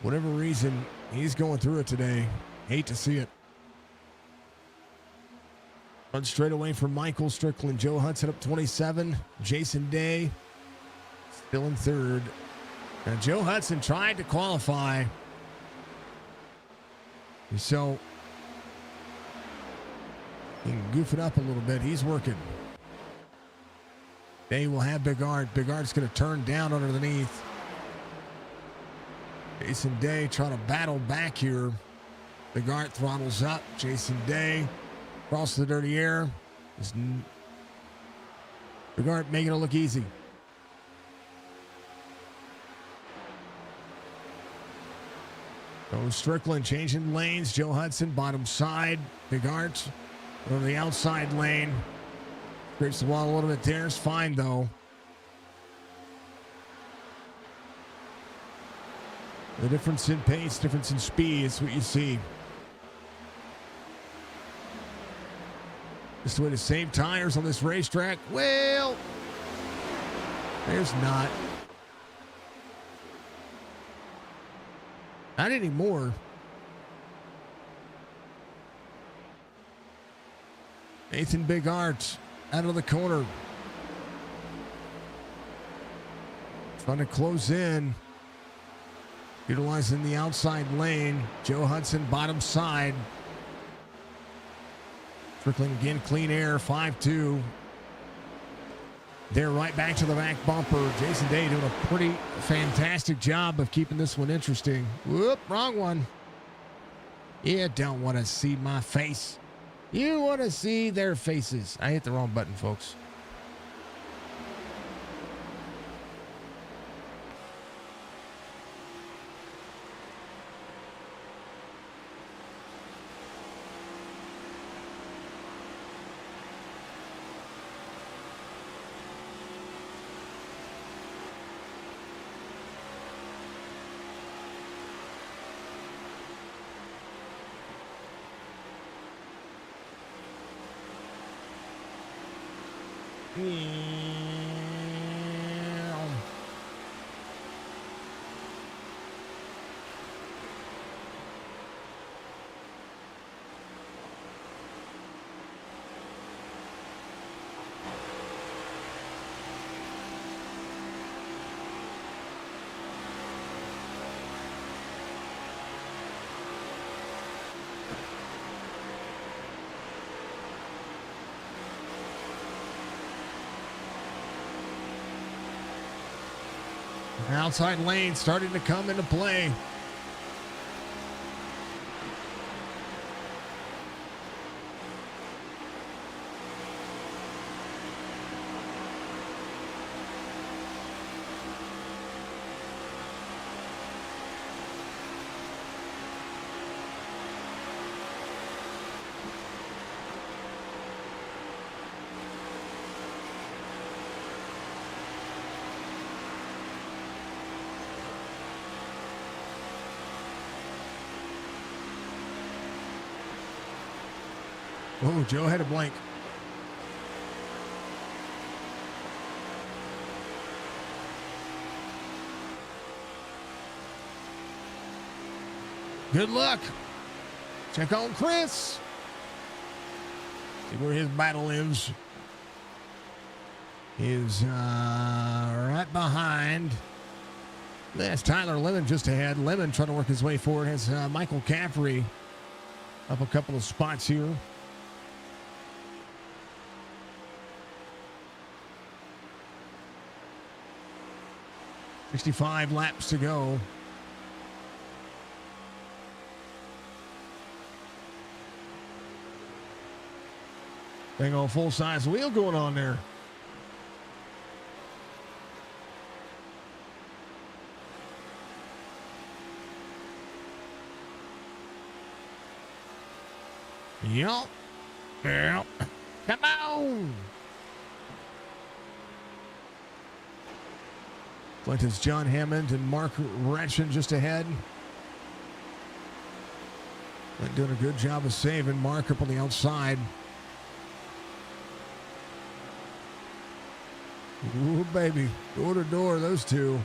Whatever reason, he's going through it today. Hate to see it. Run straight away from Michael Strickland. Joe Hudson up 27. Jason Day still in 3rd. Now Joe Hudson tried to qualify. So he can goof it up a little bit. He's working. Day will have Big Art. Big Art's going to turn down underneath. Jason Day trying to battle back here. Big Art throttles up. Jason Day across the dirty air. Big Art making it look easy. So Strickland changing lanes. Joe Hudson, bottom side. Big Art on the outside lane. Scrapes the wall a little bit there. It's fine, though. The difference in pace, difference in speed is what you see. Just the way to save tires on this racetrack. Well, there's not. Not anymore. Nathan Big Art out of the corner. Trying to close in. Utilizing the outside lane. Joe Hudson, bottom side. Trickling again, clean air, 5-2. They're right back to the back bumper. Jason Day doing a pretty fantastic job of keeping this one interesting. Whoop, wrong one. You don't want to see my face. You want to see their faces. I hit the wrong button, folks. Outside lane starting to come into play. Oh, Joe had a blank. Good luck. Check on Chris. See where his battle is. He's right behind. That's Tyler Lemon just ahead. Lemon trying to work his way forward. Has Michael Caffrey up a couple of spots here. "65 laps to go." Big old full-size wheel going on there. Yup. Yep. Come on. Clinton's John Hammond and Mark Retchen just ahead. Clint doing a good job of saving Mark up on the outside. Ooh, baby. Door to door, those two.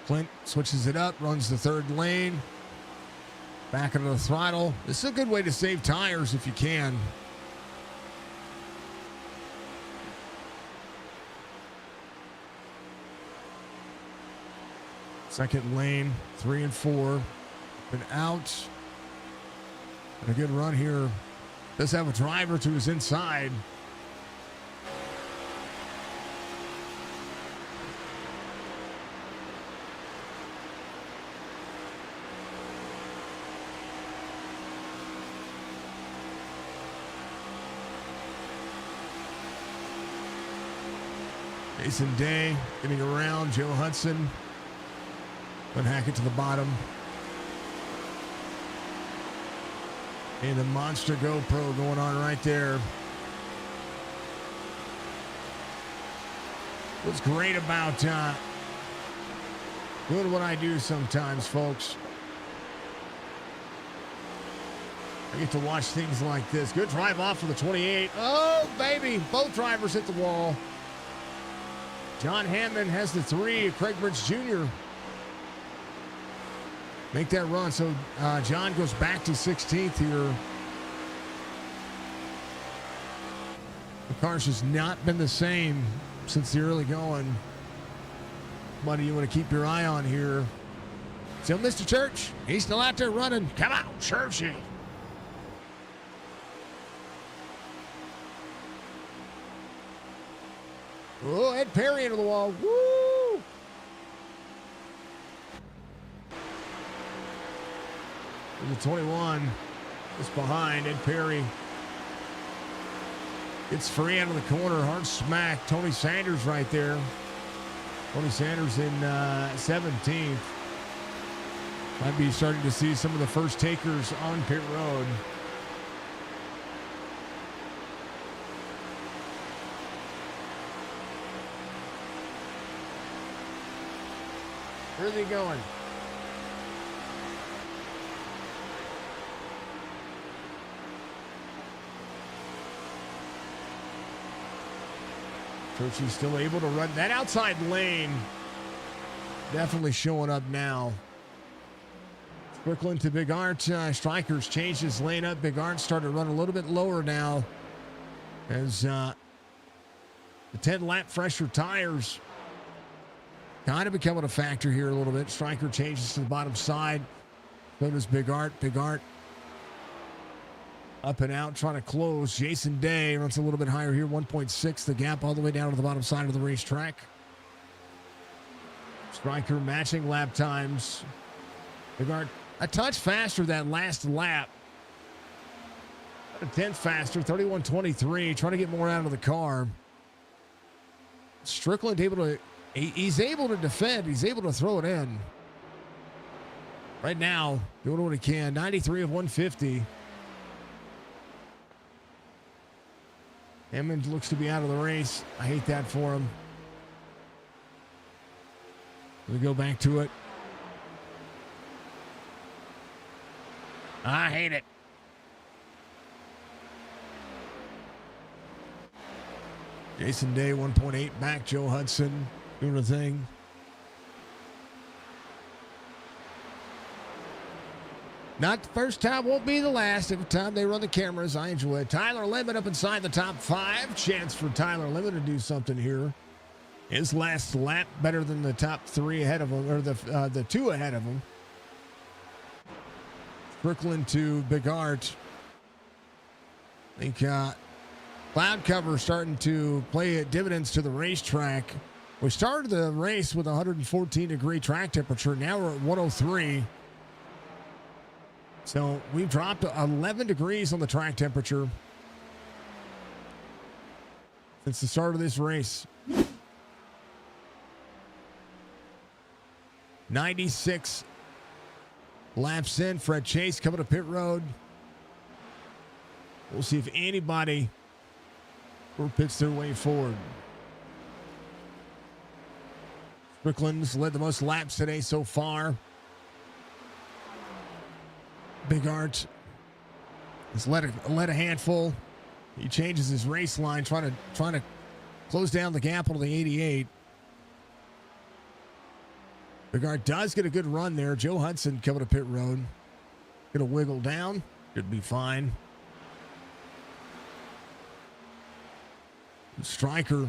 Clint switches it up, runs the third lane. Back into the throttle. This is a good way to save tires if you can. Second lane, 3 and 4. Been out. And a good run here. Does have a driver to his inside. Jason Day getting around. Joe Hudson. Van Hackett to the bottom. And the monster GoPro going on right there. What's great about doing what I do sometimes, folks, I get to watch things like this. Good drive off for the 28. Oh, baby. Both drivers hit the wall. John Hammond has the 3. Craig Bridge Jr. make that run. So John goes back to 16th here. The car's just not been the same since the early going. Buddy, you want to keep your eye on here. Still Mr. Church. He's still out there running. Come on, Churchy. Oh, Ed Perry into the wall. Woo! The 21 is behind Ed Perry. It's free out of the corner. Hard smack. Tony Sanders right there. Tony Sanders in 17th. Might be starting to see some of the first takers on pit road. Where are they going? Turchi's still able to run that outside lane. Definitely showing up now. Strickland to Big Art. Strikers changed his lane up. Big Art started to run a little bit lower now as the 10-lap fresher tires kind of becoming a factor here a little bit. Striker changes to the bottom side. So does Big Art. Big Art up and out, trying to close. Jason Day runs a little bit higher here, 1.6. The gap all the way down to the bottom side of the racetrack. Striker matching lap times. Big Art a touch faster that last lap. A tenth faster, 31.23. Trying to get more out of the car. Strickland able to. He's able to defend. He's able to throw it in. Right now, doing what he can. 93 of 150. Hammond looks to be out of the race. I hate that for him. We go back to it. I hate it. Jason Day, 1.8 back. Joe Hudson doing a thing. Not the first time, won't be the last. Every time they run the cameras, I enjoy it. Tyler Lemon up inside the top 5. Chance for Tyler Lemon to do something here. His last lap better than the top 3 ahead of him, or the 2 ahead of him. Strickland to Big Art. I think cloud cover starting to play dividends to the racetrack. We started the race with 114-degree track temperature. Now we're at 103. So we've dropped 11 degrees on the track temperature since the start of this race. 96 laps in. Fred Chase coming to pit road. We'll see if anybody pits their way forward. Strickland's led the most laps today so far. Big Art has led a handful. He changes his race line, trying to close down the gap on the 88. Big Art does get a good run there. Joe Hudson coming to pit road. Gonna wiggle down. Should be fine. Striker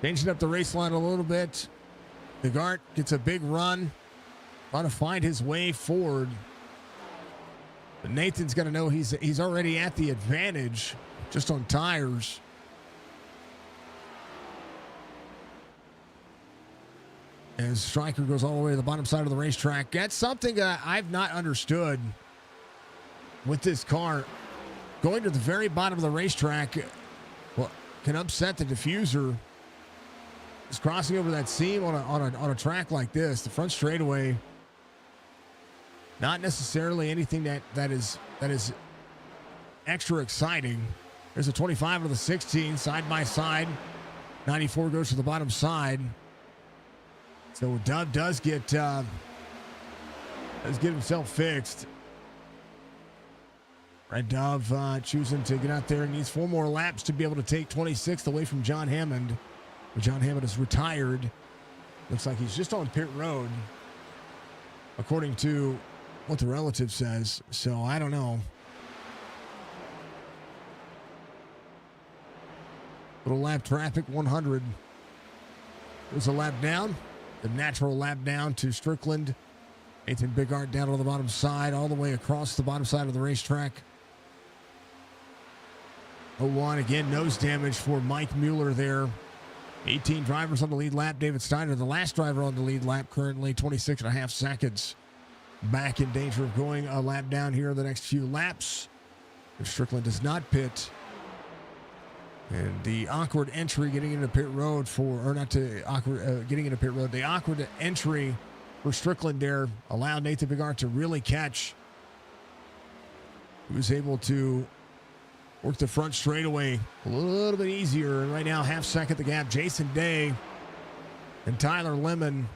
changing up the race line a little bit. Big Art gets a big run. Trying to find his way forward. But Nathan's going to know he's already at the advantage just on tires. As Striker goes all the way to the bottom side of the racetrack. That's something that I've not understood with this car. Going to the very bottom of the racetrack, well, can upset the diffuser. It's crossing over that seam on a track like this, the front straightaway. Not necessarily anything that is extra exciting. There's a 25 to the 16 side by side. 94 goes to the bottom side. So Dove does get himself fixed. Red Dove choosing to get out there and needs 4 more laps to be able to take 26th away from John Hammond. But John Hammond is retired. Looks like he's just on pit road, according to what the relative says. So I don't know. Little lap traffic, 100. There's a lap down. The natural lap down to Strickland. Nathan Big Art down on the bottom side, all the way across the bottom side of the racetrack. 01 again, nose damage for Mike Mueller there. 18 drivers on the lead lap. David Steiner, the last driver on the lead lap, currently 26 and a half seconds. Back in danger of going a lap down here in the next few laps if Strickland does not pit. And the awkward entry getting into pit road getting into pit road. The awkward entry for Strickland there allowed Nathan Bigart to really catch. He was able to work the front straightaway a little bit easier. And right now, half second the gap. Jason Day and Tyler Lemon,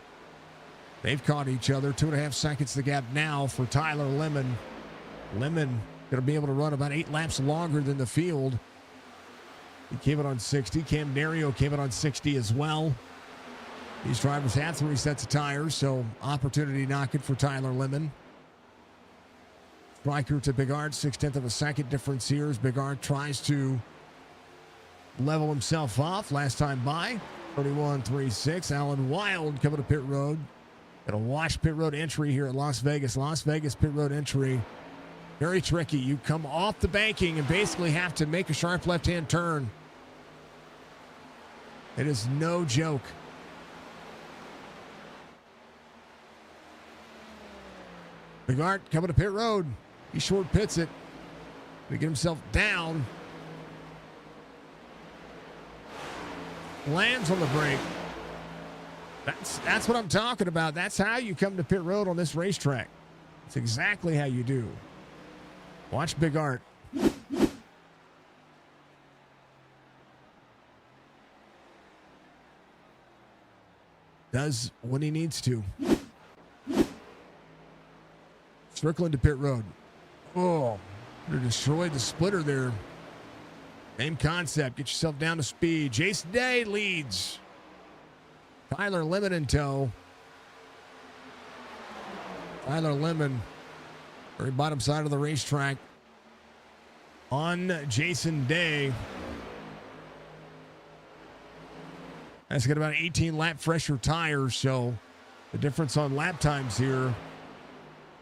they've caught each other. 2.5 seconds the gap now for Tyler Lemon. Lemon going to be able to run about 8 laps longer than the field. He came in on 60. Cam Dario came in on 60 as well. These drivers have 3 sets of tires, so opportunity knocking for Tyler Lemon. Stryker to Bigart, 0.6 of a second difference here as Bigart tries to level himself off. Last time by, 31.36. Alan Wild coming to pit road. Going to watch pit road entry here at Las Vegas. Las Vegas pit road entry, very tricky. You come off the banking and basically have to make a sharp left-hand turn. It is no joke. Bigart coming to pit road. He short pits it to get himself down. Lands on the brake. That's what I'm talking about. That's how you come to pit road on this racetrack. It's exactly how you do. Watch Bigart. Does what he needs to. Strickland to pit road. Oh, they destroyed the splitter there. Same concept. Get yourself down to speed. Jason Day leads. Tyler Lemon in tow. Tyler Lemon, very bottom side of the racetrack, on Jason Day. That's got about 18 lap fresher tires, so the difference on lap times here,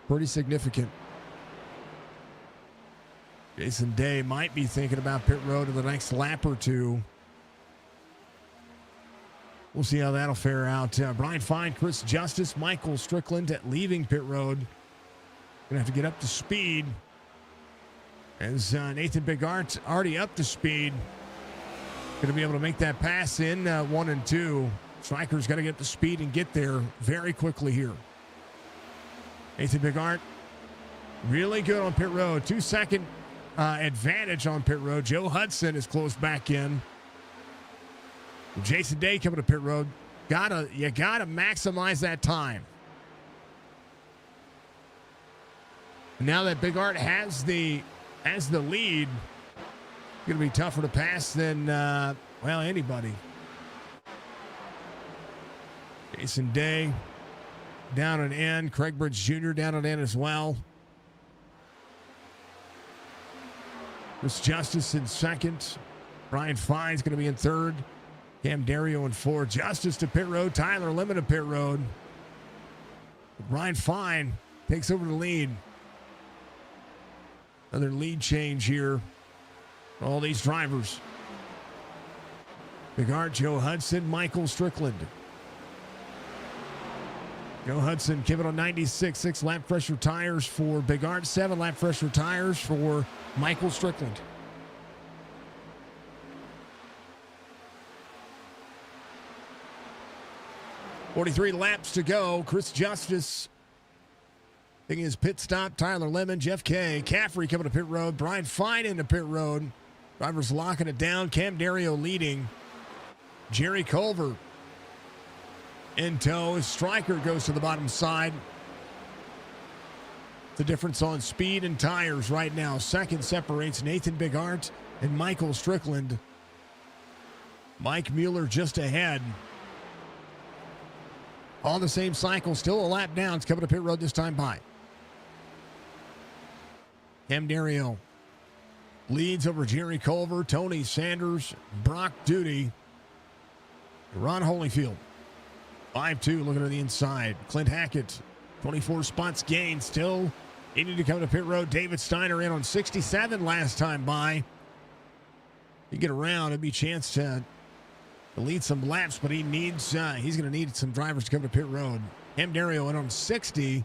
pretty significant. Jason Day might be thinking about pit road in the next lap or two. We'll see how that'll fare out. Brian Fine, Chris Justice, Michael Strickland leaving pit road. Gonna have to get up to speed. As Nathan Bigart already up to speed. Gonna be able to make that pass in 1 and 2. Stryker's got to get up to speed and get there very quickly here. Nathan Bigart, really good on pit road. 2-second advantage on pit road. Joe Hudson is close back in. Jason Day coming to pit road. You gotta maximize that time. Now that Bigart has the lead, it's gonna be tougher to pass than anybody. Jason Day down an end. Craig Bridge Jr. down an end as well. Chris Justice in second. Brian Fine's going to be in third. Cam Dario in fourth. Justice to pit road. Tyler Lemon to pit road. Brian Fine takes over the lead. Another lead change here for all these drivers. Bigart, Joe Hudson, Michael Strickland. Joe Hudson came in on 96, 6 lap fresher tires for Bigart, 7 lap fresher tires for Michael Strickland. .43 laps to go. Chris Justice taking his pit stop. Tyler Lemon, Jeff K. Caffrey coming to pit road. Brian Fine into pit road. Drivers locking it down. Cam Dario leading. Jerry Culver in tow as Stryker goes to the bottom side. The difference on speed and tires right now. Second separates Nathan Bigart and Michael Strickland. Mike Mueller just ahead. On the same cycle, still a lap down. It's coming to pit road this time by. Cam Dario leads over Jerry Culver, Tony Sanders, Brock Duty, Ron Holyfield. 5-2 looking at the inside. Clint Hackett, 24 spots gained. Still needing to come to pit road. David Steiner in on 67 last time by. You get around, it'd be a chance to to lead some laps, but he's going to need some drivers to come to pit road. Cam Dario in on 60.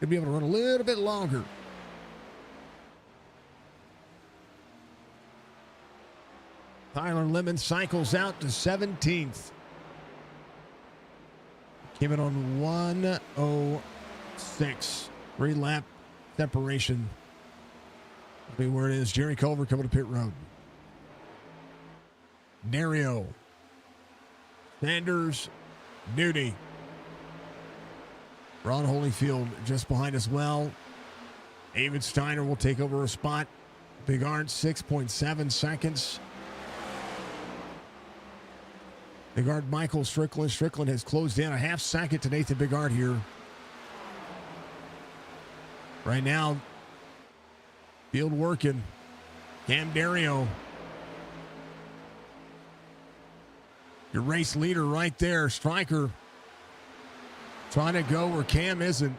Could be able to run a little bit longer. Tyler Lemon cycles out to 17th. Came in on 106. 3-lap separation. Be where it is. Jerry Culver coming to pit road. Dario. Sanders. Duty. Ron Holyfield just behind as well. David Steiner will take over a spot. Bigard 6.7 seconds. Bigard Michael Strickland. Strickland has closed in a half second to Nathan Bigard here. Right now, field working. Cam Dario. Your race leader right there. Stryker trying to go where Cam isn't.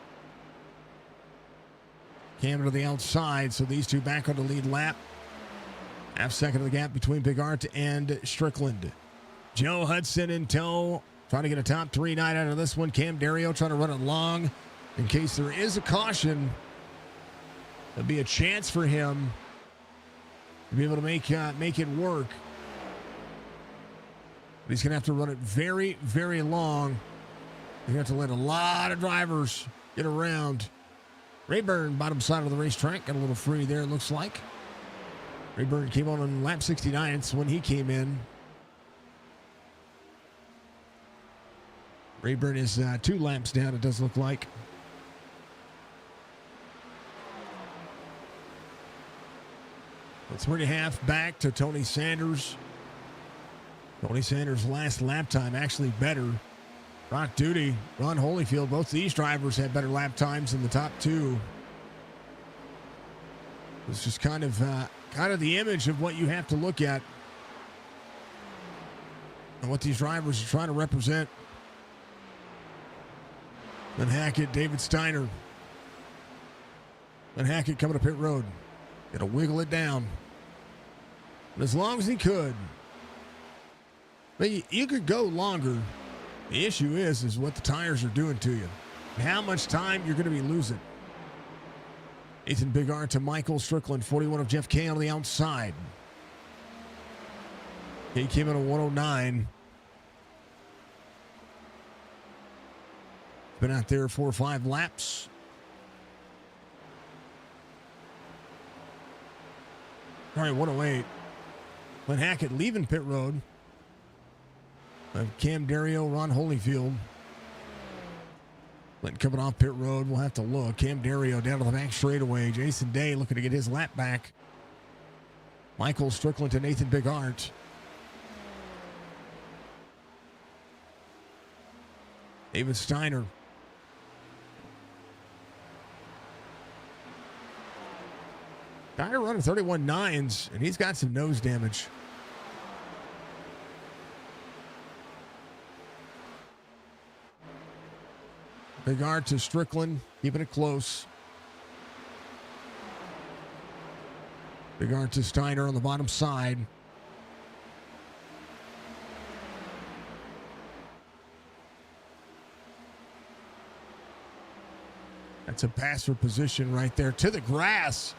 Cam to the outside, so these two back on the lead lap. Half second of the gap between Bigard and Strickland. Joe Hudson in tow, trying to get a top 3 night out of this one. Cam Dario trying to run it long in case there is a caution. There'll be a chance for him to be able to make it work. But he's going to have to run it very, very long. He's going to have to let a lot of drivers get around. Rayburn, bottom side of the racetrack, got a little free there, it looks like. Rayburn came on lap 69. It's when he came in. Rayburn is 2 laps down, it does look like. It's 3.5 back to Tony Sanders. Tony Sanders' last lap time actually better. Rock Duty, Ron Holyfield, both of these drivers had better lap times than the top 2. It's just kind of the image of what you have to look at and what these drivers are trying to represent. Then Hackett, David Steiner. Then Hackett coming to pit road. Gonna wiggle it down. But as long as he could. But you could go longer. The issue is what the tires are doing to you. And how much time you're going to be losing. Ethan Bigard to Michael Strickland. 41 of Jeff Kay on the outside. He came in at 109. Been out there 4 or 5 laps. All right, 108. Glenn Hackett leaving pit road. Cam Dario, Ron Holyfield. Glenn coming off pit road. We'll have to look. Cam Dario down to the back straightaway. Jason Day looking to get his lap back. Michael Strickland to Nathan Bigart. David Steiner. Steiner running 31.9s, and he's got some nose damage. Bigard to Strickland, keeping it close. Bigard to Steiner on the bottom side. That's a passer position right there to the grass.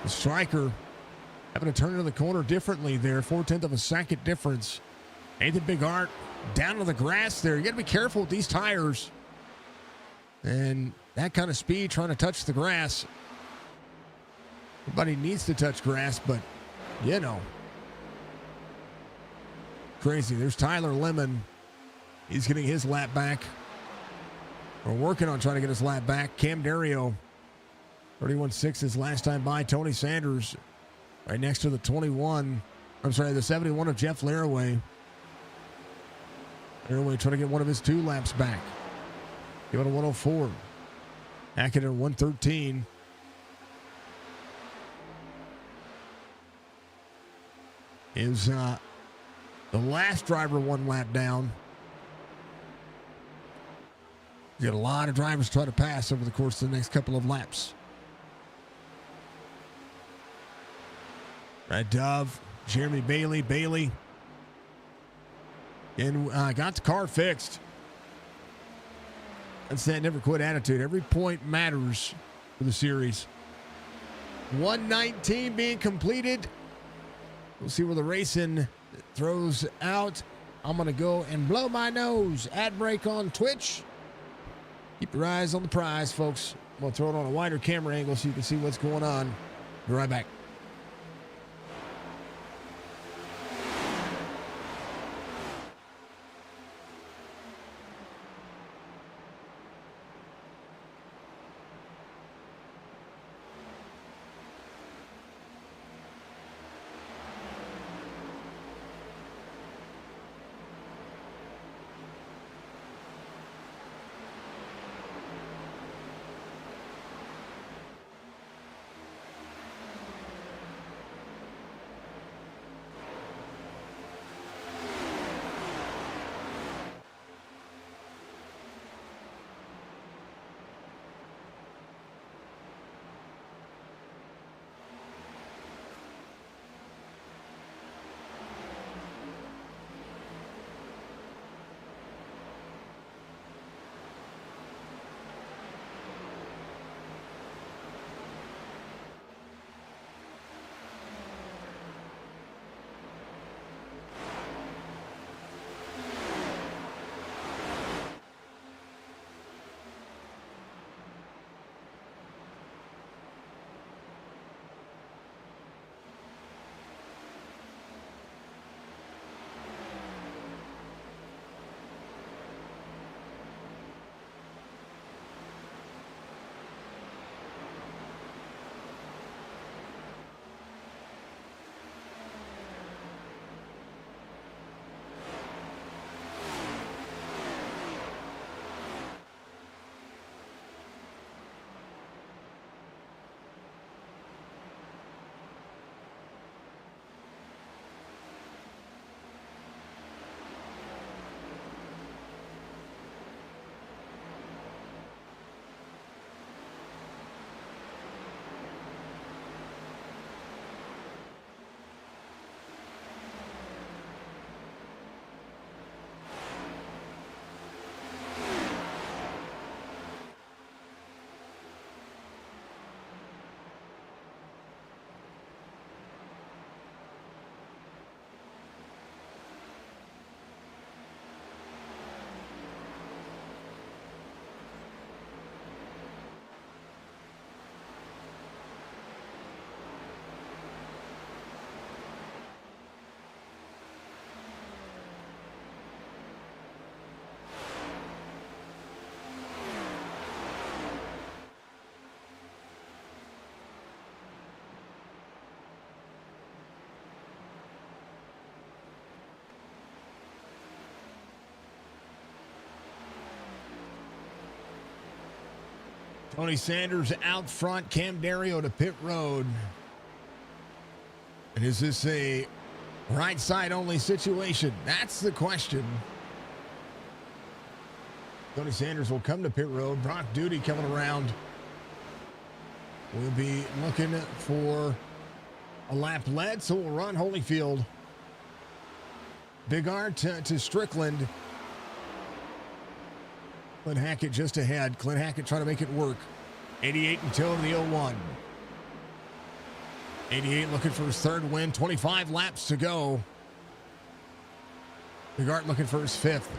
The striker having to turn into the corner differently there. 4/10 of a second difference. Nathan Bigard down to the grass there. You got to be careful with these tires. And that kind of speed trying to touch the grass. Everybody needs to touch grass, but, you know. Crazy. There's Tyler Lemon. He's getting his lap back. We're working on trying to get his lap back. Cam Dario, 31.6 his last time by. Tony Sanders right next to the 21. I'm sorry, the 71 of Jeff Laraway. Laraway trying to get one of his 2 laps back. Give it a 104. Hackett at 113. Is the last driver 1 lap down. You got a lot of drivers try to pass over the course of the next couple of laps. Red Dove, Jeremy Bailey. Bailey and got the car fixed. That's that never quit attitude. Every point matters for the series. 119 being completed. We'll see where the racing throws out. I'm going to go and blow my nose. Ad break on Twitch. Keep your eyes on the prize, folks. We'll throw it on a wider camera angle so you can see what's going on. Be right back. Tony Sanders out front, Cam Dario to pit road. And is this a right side only situation? That's the question. Tony Sanders will come to pit road. Brock Duty coming around. We'll be looking for a lap led, so we'll run Holyfield. Big R to Strickland. Clint Hackett just ahead. Clint Hackett trying to make it work. 88 until the 01. 88 looking for his third win. 25 laps to go. Big Art looking for his fifth.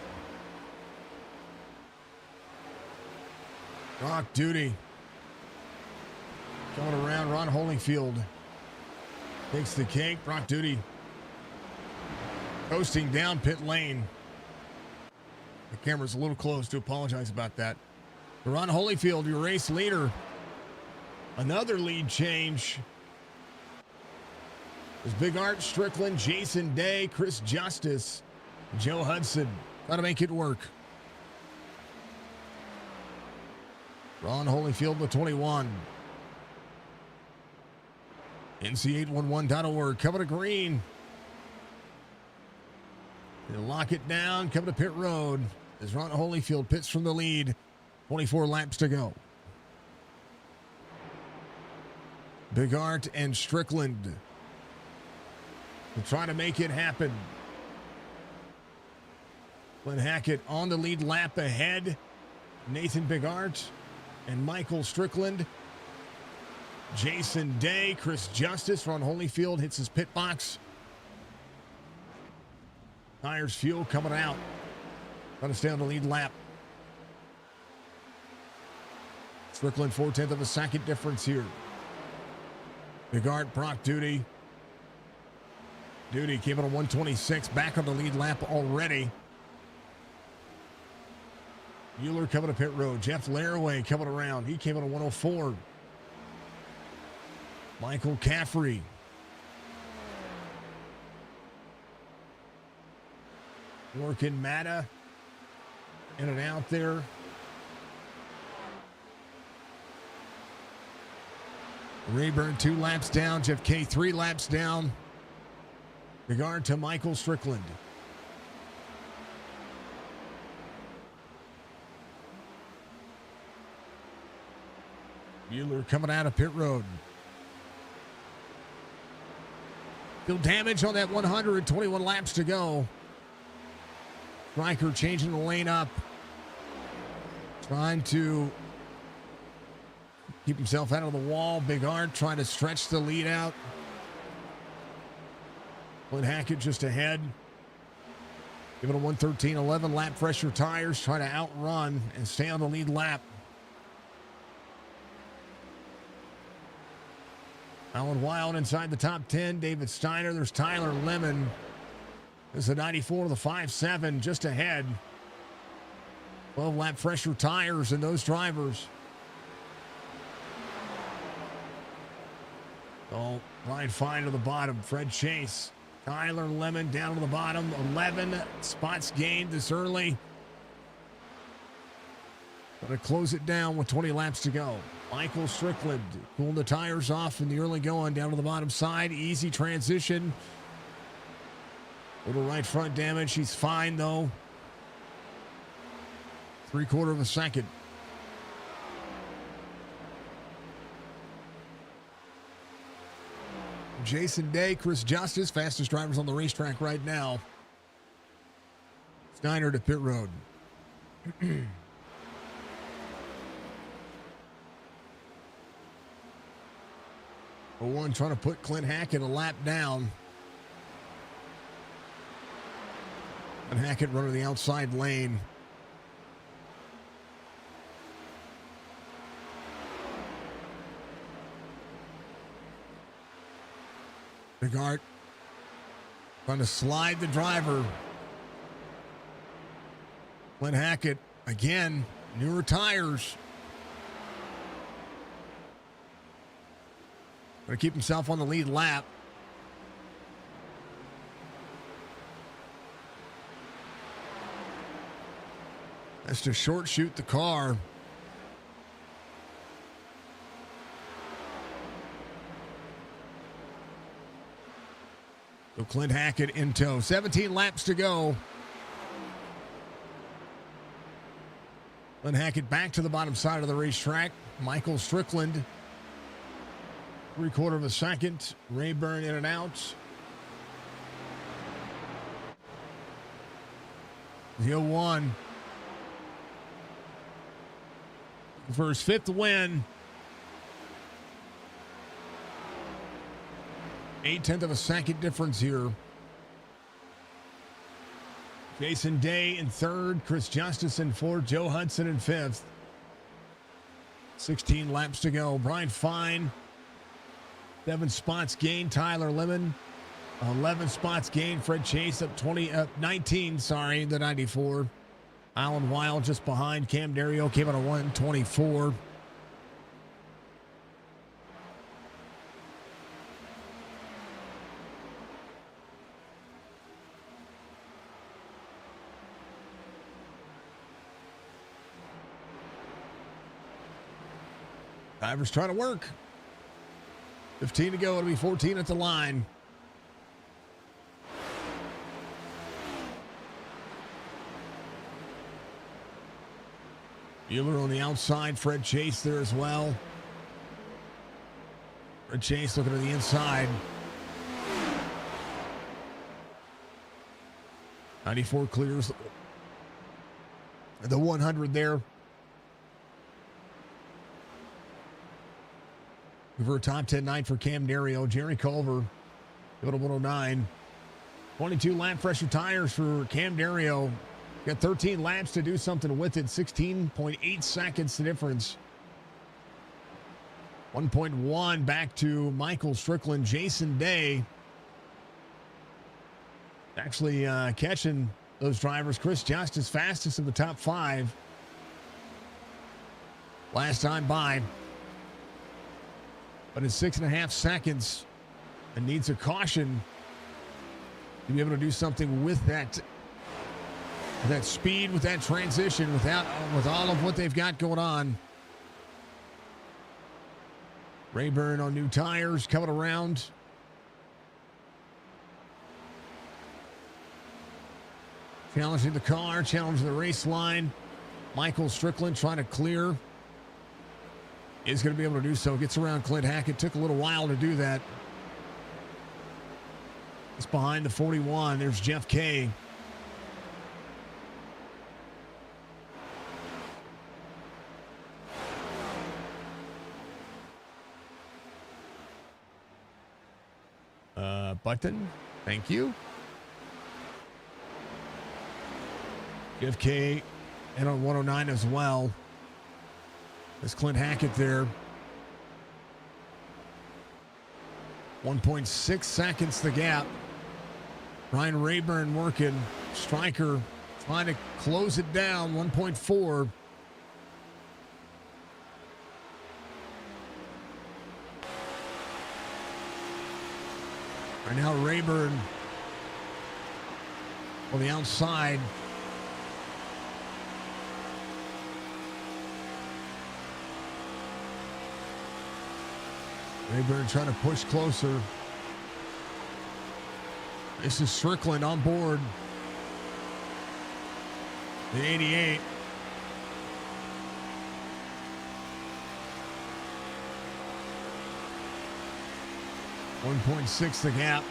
Brock Duty coming around. Ron Holyfield takes the cake. Brock Duty coasting down pit lane. The camera's a little close. To apologize about that. Ron Holyfield, your race leader. Another lead change. There's Big Art, Strickland, Jason Day, Chris Justice, Joe Hudson. Got to make it work. Ron Holyfield with 21. NC811.org. Coming to green. They'll lock it down. Coming to pit road as Ron Holyfield pits from the lead. 24 laps to go. Big Art and Strickland will try to make it happen. Clint Hackett on the lead lap ahead. Nathan Bigart and Michael Strickland. Jason Day, Chris Justice, Ron Holyfield hits his pit box. Tires fuel coming out. Trying to stay on the lead lap. Strickland 4/10 of a second difference here. Bigart, Brock Duty. Duty came in on 126, back on the lead lap already. Mueller coming to pit road. Jeff Laraway coming around. He came in on 104. Michael Caffrey. Working Matta. In and out there. Rayburn 2 laps down. Jeff K 3 laps down. Regard to Michael Strickland. Mueller coming out of pit road. Still damage on that 121 laps to go. Stryker changing the lane up. Trying to keep himself out of the wall. Bigard trying to stretch the lead out. Clint Hackett just ahead. Give it a 1:13.11 lap pressure tires. Trying to outrun and stay on the lead lap. Alan Wild inside the top 10. David Steiner. There's Tyler Lemon. This is a 94 of the 5.7 just ahead. 12 lap pressure tires in those drivers. Oh, Ryan Fine to the bottom. Fred Chase. Tyler Lemon down to the bottom. 11 spots gained this early. Going to close it down with 20 laps to go. Michael Strickland pulling the tires off in the early going down to the bottom side. Easy transition. Little right front damage. He's fine though. 3/4 of a second. Jason Day, Chris Justice, fastest drivers on the racetrack right now. Steiner to pit road. 01 trying to put Clint Hackett a lap down. And Hackett running the outside lane. Bigart trying to slide the driver. Clint Hackett again, newer tires. Going to keep himself on the lead lap. That's to short shoot the car. So Clint Hackett in tow. 17 laps to go. Clint Hackett back to the bottom side of the racetrack. Michael Strickland, 3/4 of a second. Rayburn in and out. The 01 for his 5th win. 0.8 of a second difference here. Jason Day in 3rd. Chris Justice in 4th. Joe Hudson in 5th. 16 laps to go. Brian Fine, 7 spots gained. Tyler Lemon, 11 spots gained. Fred Chase up 19, the 94. Alan Wild just behind. Cam Dario came on a 124. Drivers trying to work. 15 to go. It'll be 14 at the line. Mueller on the outside. Fred Chase there as well. Fred Chase looking to the inside. 94 clears the 100 there. For a top 10 night for Cam Dario. Jerry Culver, go to 109. 22 lap pressure tires for Cam Dario. Got 13 laps to do something with it. 16.8 seconds the difference. 1.1 back to Michael Strickland. Jason Day actually catching those drivers. Chris Justice fastest of the top 5. Last time by. But it's 6.5 seconds and needs a caution to be able to do something with that speed, with that transition, with all of what they've got going on. Rayburn on new tires coming around. Challenging the car, challenging the race line. Michael Strickland trying to clear. Is going to be able to do so. Gets around Clint Hackett. Took a little while to do that. It's behind the 41. There's Jeff Kay. Button. Thank you. Jeff Kay and on 109 as well. There's Clint Hackett there. 1.6 seconds the gap. Ryan Rayburn working. Stryker trying to close it down. 1.4. Right now Rayburn on the outside. Rayburn trying to push closer. This is Strickland on board. The 88. .6 the gap.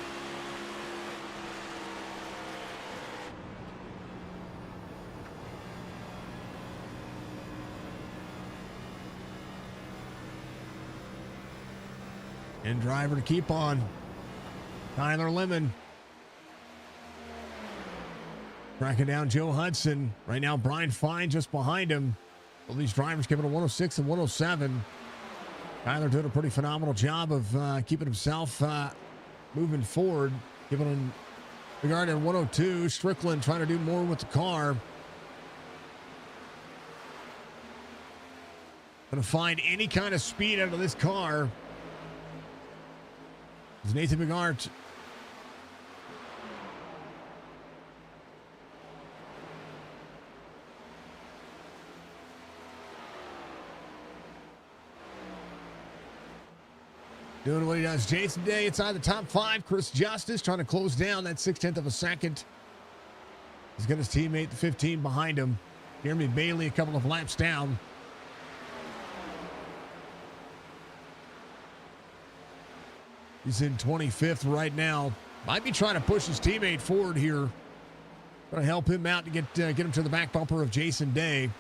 And driver to keep on. Tyler Lemon. Tracking down Joe Hudson. Right now, Brian Fine just behind him. All these drivers giving a 106 and 107. Tyler doing a pretty phenomenal job of keeping himself moving forward. Giving him regard at 102. Strickland trying to do more with the car. Going to find any kind of speed out of this car. It's Nathan Bigart. Doing what he does. Jason Day inside the top 5. Chris Justice trying to close down that 0.6 of a second. He's got his teammate, the 15, behind him. Jeremy Bailey a couple of laps down. He's in 25th right now. Might be trying to push his teammate forward here. Trying to help him out to get him to the back bumper of Jason Day.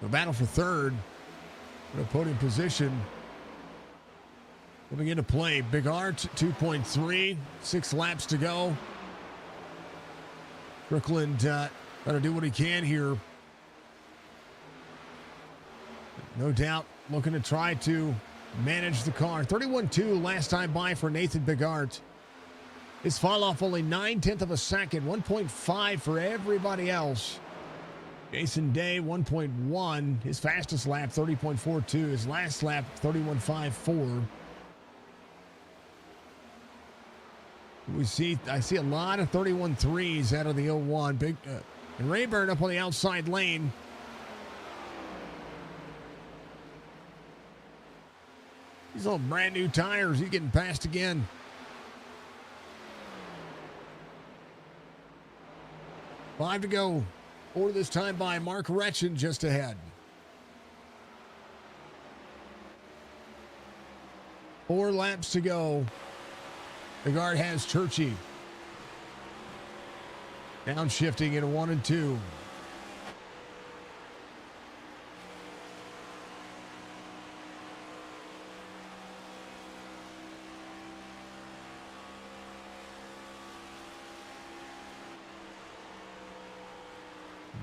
The battle for third. The podium position coming into play. Bigart 2.3. 6 laps to go. Strickland trying to do what he can here. No doubt looking to try to manage the car. 31.2 last time by for Nathan Bigart. His fall off only 0.9 of a second. 1.5 for everybody else. Jason Day 1.1. His fastest lap 30.42. His last lap 31.54. I see a lot of 31.3s out of the 01. And Rayburn up on the outside lane. These all brand new tires. He's getting passed again. Five to go. Or this time by Mark Retchen just ahead. 4 laps to go. The guard has Churchy. Downshifting in 1 and 2.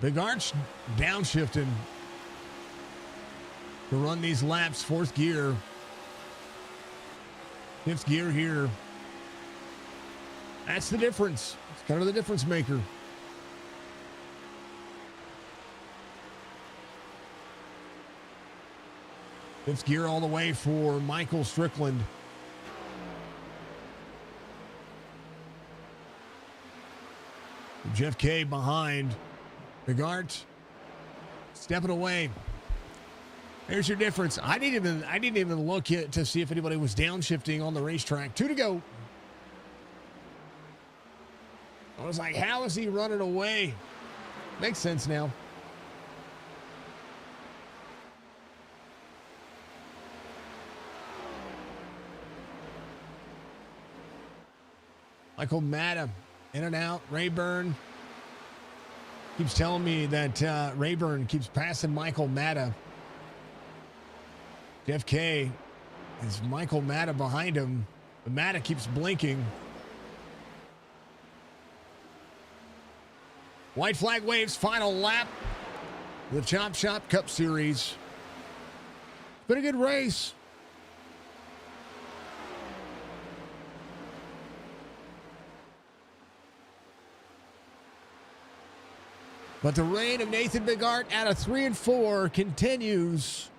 Big Arch downshifting to run these laps, 4th gear. 5th gear here. That's the difference. It's kind of the difference maker. Fifth gear all the way for Michael Strickland. Jeff K behind. Bigart stepping away. Here's your difference. I didn't even look to see if anybody was downshifting on the racetrack. 2 to go. I was like, how is he running away? Makes sense now. Michael Matta in and out. Rayburn keeps telling me that Rayburn keeps passing Michael Matta. Jeff K is Michael Matta behind him. But Matta keeps blinking. White flag waves, final lap. The Chop Shop Cup Series. Been a good race. But the reign of Nathan Bigart out of 3 and 4 continues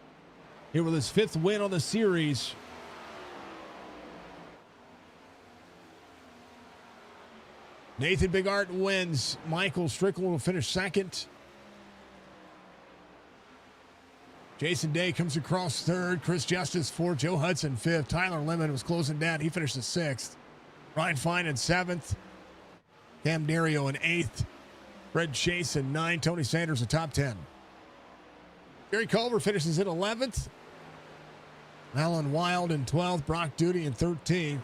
here with his 5th win on the series. Nathan Bigart wins. Michael Strickland will finish 2nd. Jason Day comes across 3rd. Chris Justice 4th. Joe Hudson 5th. Tyler Lemon was closing down. He finished 6th. Ryan Fine in 7th. Cam Dario in 8th. Fred Chase in 9th. Tony Sanders in top 10. Gary Culver finishes in 11th. Alan Wild in 12th. Brock Duty in 13th.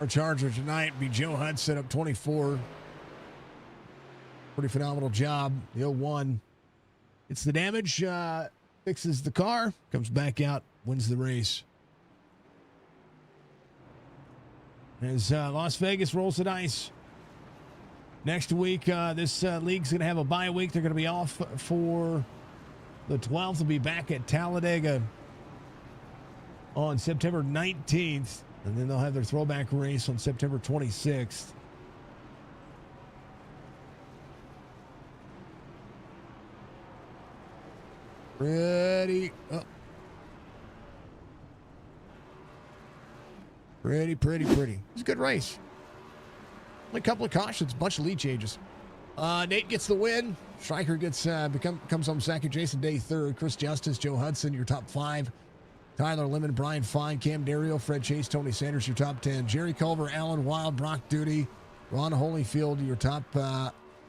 Our Charger tonight be Joe Hudson up 24. Pretty phenomenal job. The 01. It's the damage. Fixes the car. Comes back out. Wins the race. As Las Vegas rolls the dice. Next week, this league's going to have a bye week. They're going to be off for the 12th. They'll be back at Talladega on September 19th. And then they'll have their throwback race on September 26th. Pretty. Oh. Pretty. It's a good race. Only a couple of cautions, bunch of lead changes. Nate gets the win. Stryker gets comes home 2nd. Jason Day 3rd. Chris Justice, Joe Hudson, your top 5. Tyler Lemon, Brian Fine, Cam Dario, Fred Chase, Tony Sanders, your top 10. Jerry Culver, Alan Wild, Brock Duty, Ron Holyfield, your top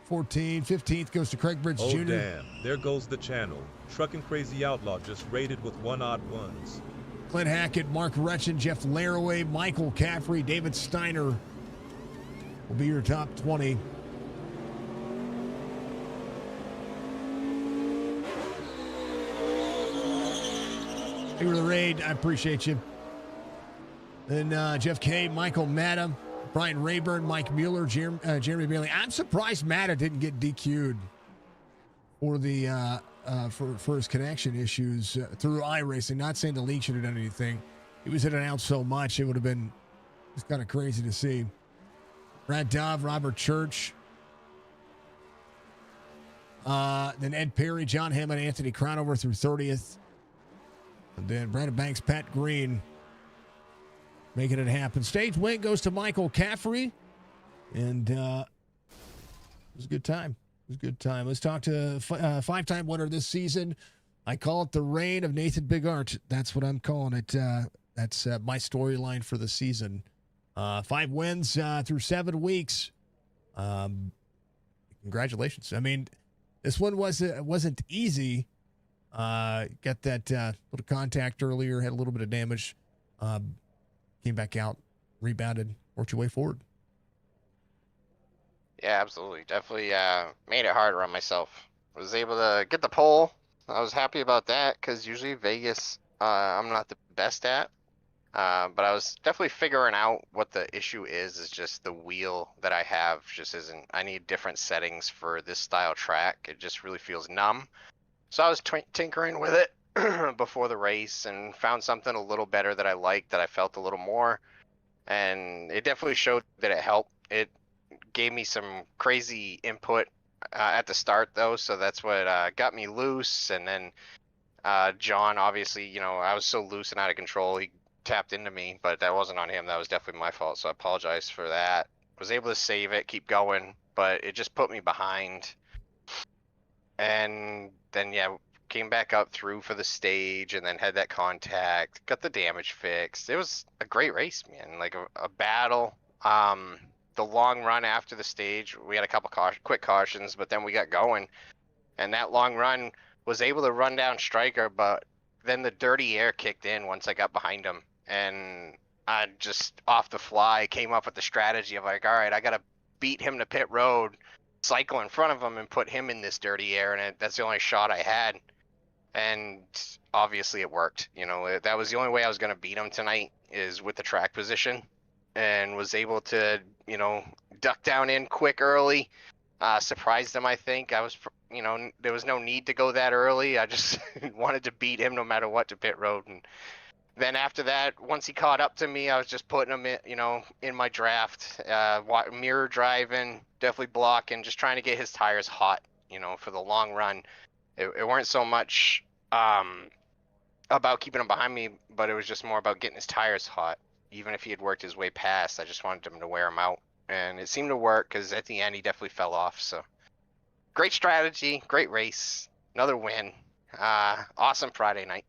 14. 15th goes to Craig Bridge Jr. Oh, damn. There goes the channel. Trucking Crazy Outlaw just rated with 1 odd ones. Clint Hackett, Mark Retchen, Jeff Laraway, Michael Caffrey, David Steiner will be your top 20. Thank you for the raid. I appreciate you. Then Jeff K, Michael Matta, Brian Rayburn, Mike Mueller, Jeremy Bailey. I'm surprised Matta didn't get DQ'd for the for his connection issues through iRacing. Not saying the league should have done anything. He was in and out so much, it would have been just kind of crazy to see. Brad Dove, Robert Church. Then Ed Perry, John Hammond, Anthony Cronover through 30th. And then Brandon Banks, Pat Green making it happen. Stage win goes to Michael Caffrey. And it was a good time. It was a good time. Let's talk to 5-time winner this season. I call it the reign of Nathan Bigart. That's what I'm calling it. That's my storyline for the season. 5 wins through 7 weeks. Congratulations. I mean, this one wasn't easy. Got that little contact earlier, had a little bit of damage. Came back out, rebounded, worked your way forward. Yeah, absolutely. Definitely made it harder on myself. Was able to get the pole. I was happy about that because usually Vegas, I'm not the best at. But I was definitely figuring out what the issue is just the wheel that I have just isn't, I need different settings for this style track. It just really feels numb. So I was tinkering with it before the race and found something a little better that I liked, that I felt a little more. And it definitely showed that it helped. It gave me some crazy input at the start though. So that's what got me loose. And then John, obviously, I was so loose and out of control. He tapped into me, but that wasn't on him. That was definitely my fault. So I apologize for that. Was able to save it, keep going, but it just put me behind. And then, yeah, came back up through for the stage and then had that contact, got the damage fixed. It was a great race, man. Like a battle. The long run after the stage, we had a couple quick cautions, but then we got going. And that long run was able to run down Striker, but then the dirty air kicked in once I got behind him. And I just off the fly came up with the strategy of like, all right, I got to beat him to pit road, cycle in front of him and put him in this dirty air. And that's the only shot I had. And obviously it worked. That was the only way I was going to beat him tonight, is with the track position, and was able to, duck down in quick early. Surprised him, I think. There was no need to go that early. I just wanted to beat him no matter what to pit road. And then after that, once he caught up to me, I was just putting him in my draft, mirror driving, definitely blocking, just trying to get his tires hot, for the long run. It weren't so much about keeping him behind me, but it was just more about getting his tires hot. Even if he had worked his way past, I just wanted him to wear him out. And it seemed to work, because at the end he definitely fell off. So great strategy, great race, another win. Awesome Friday night.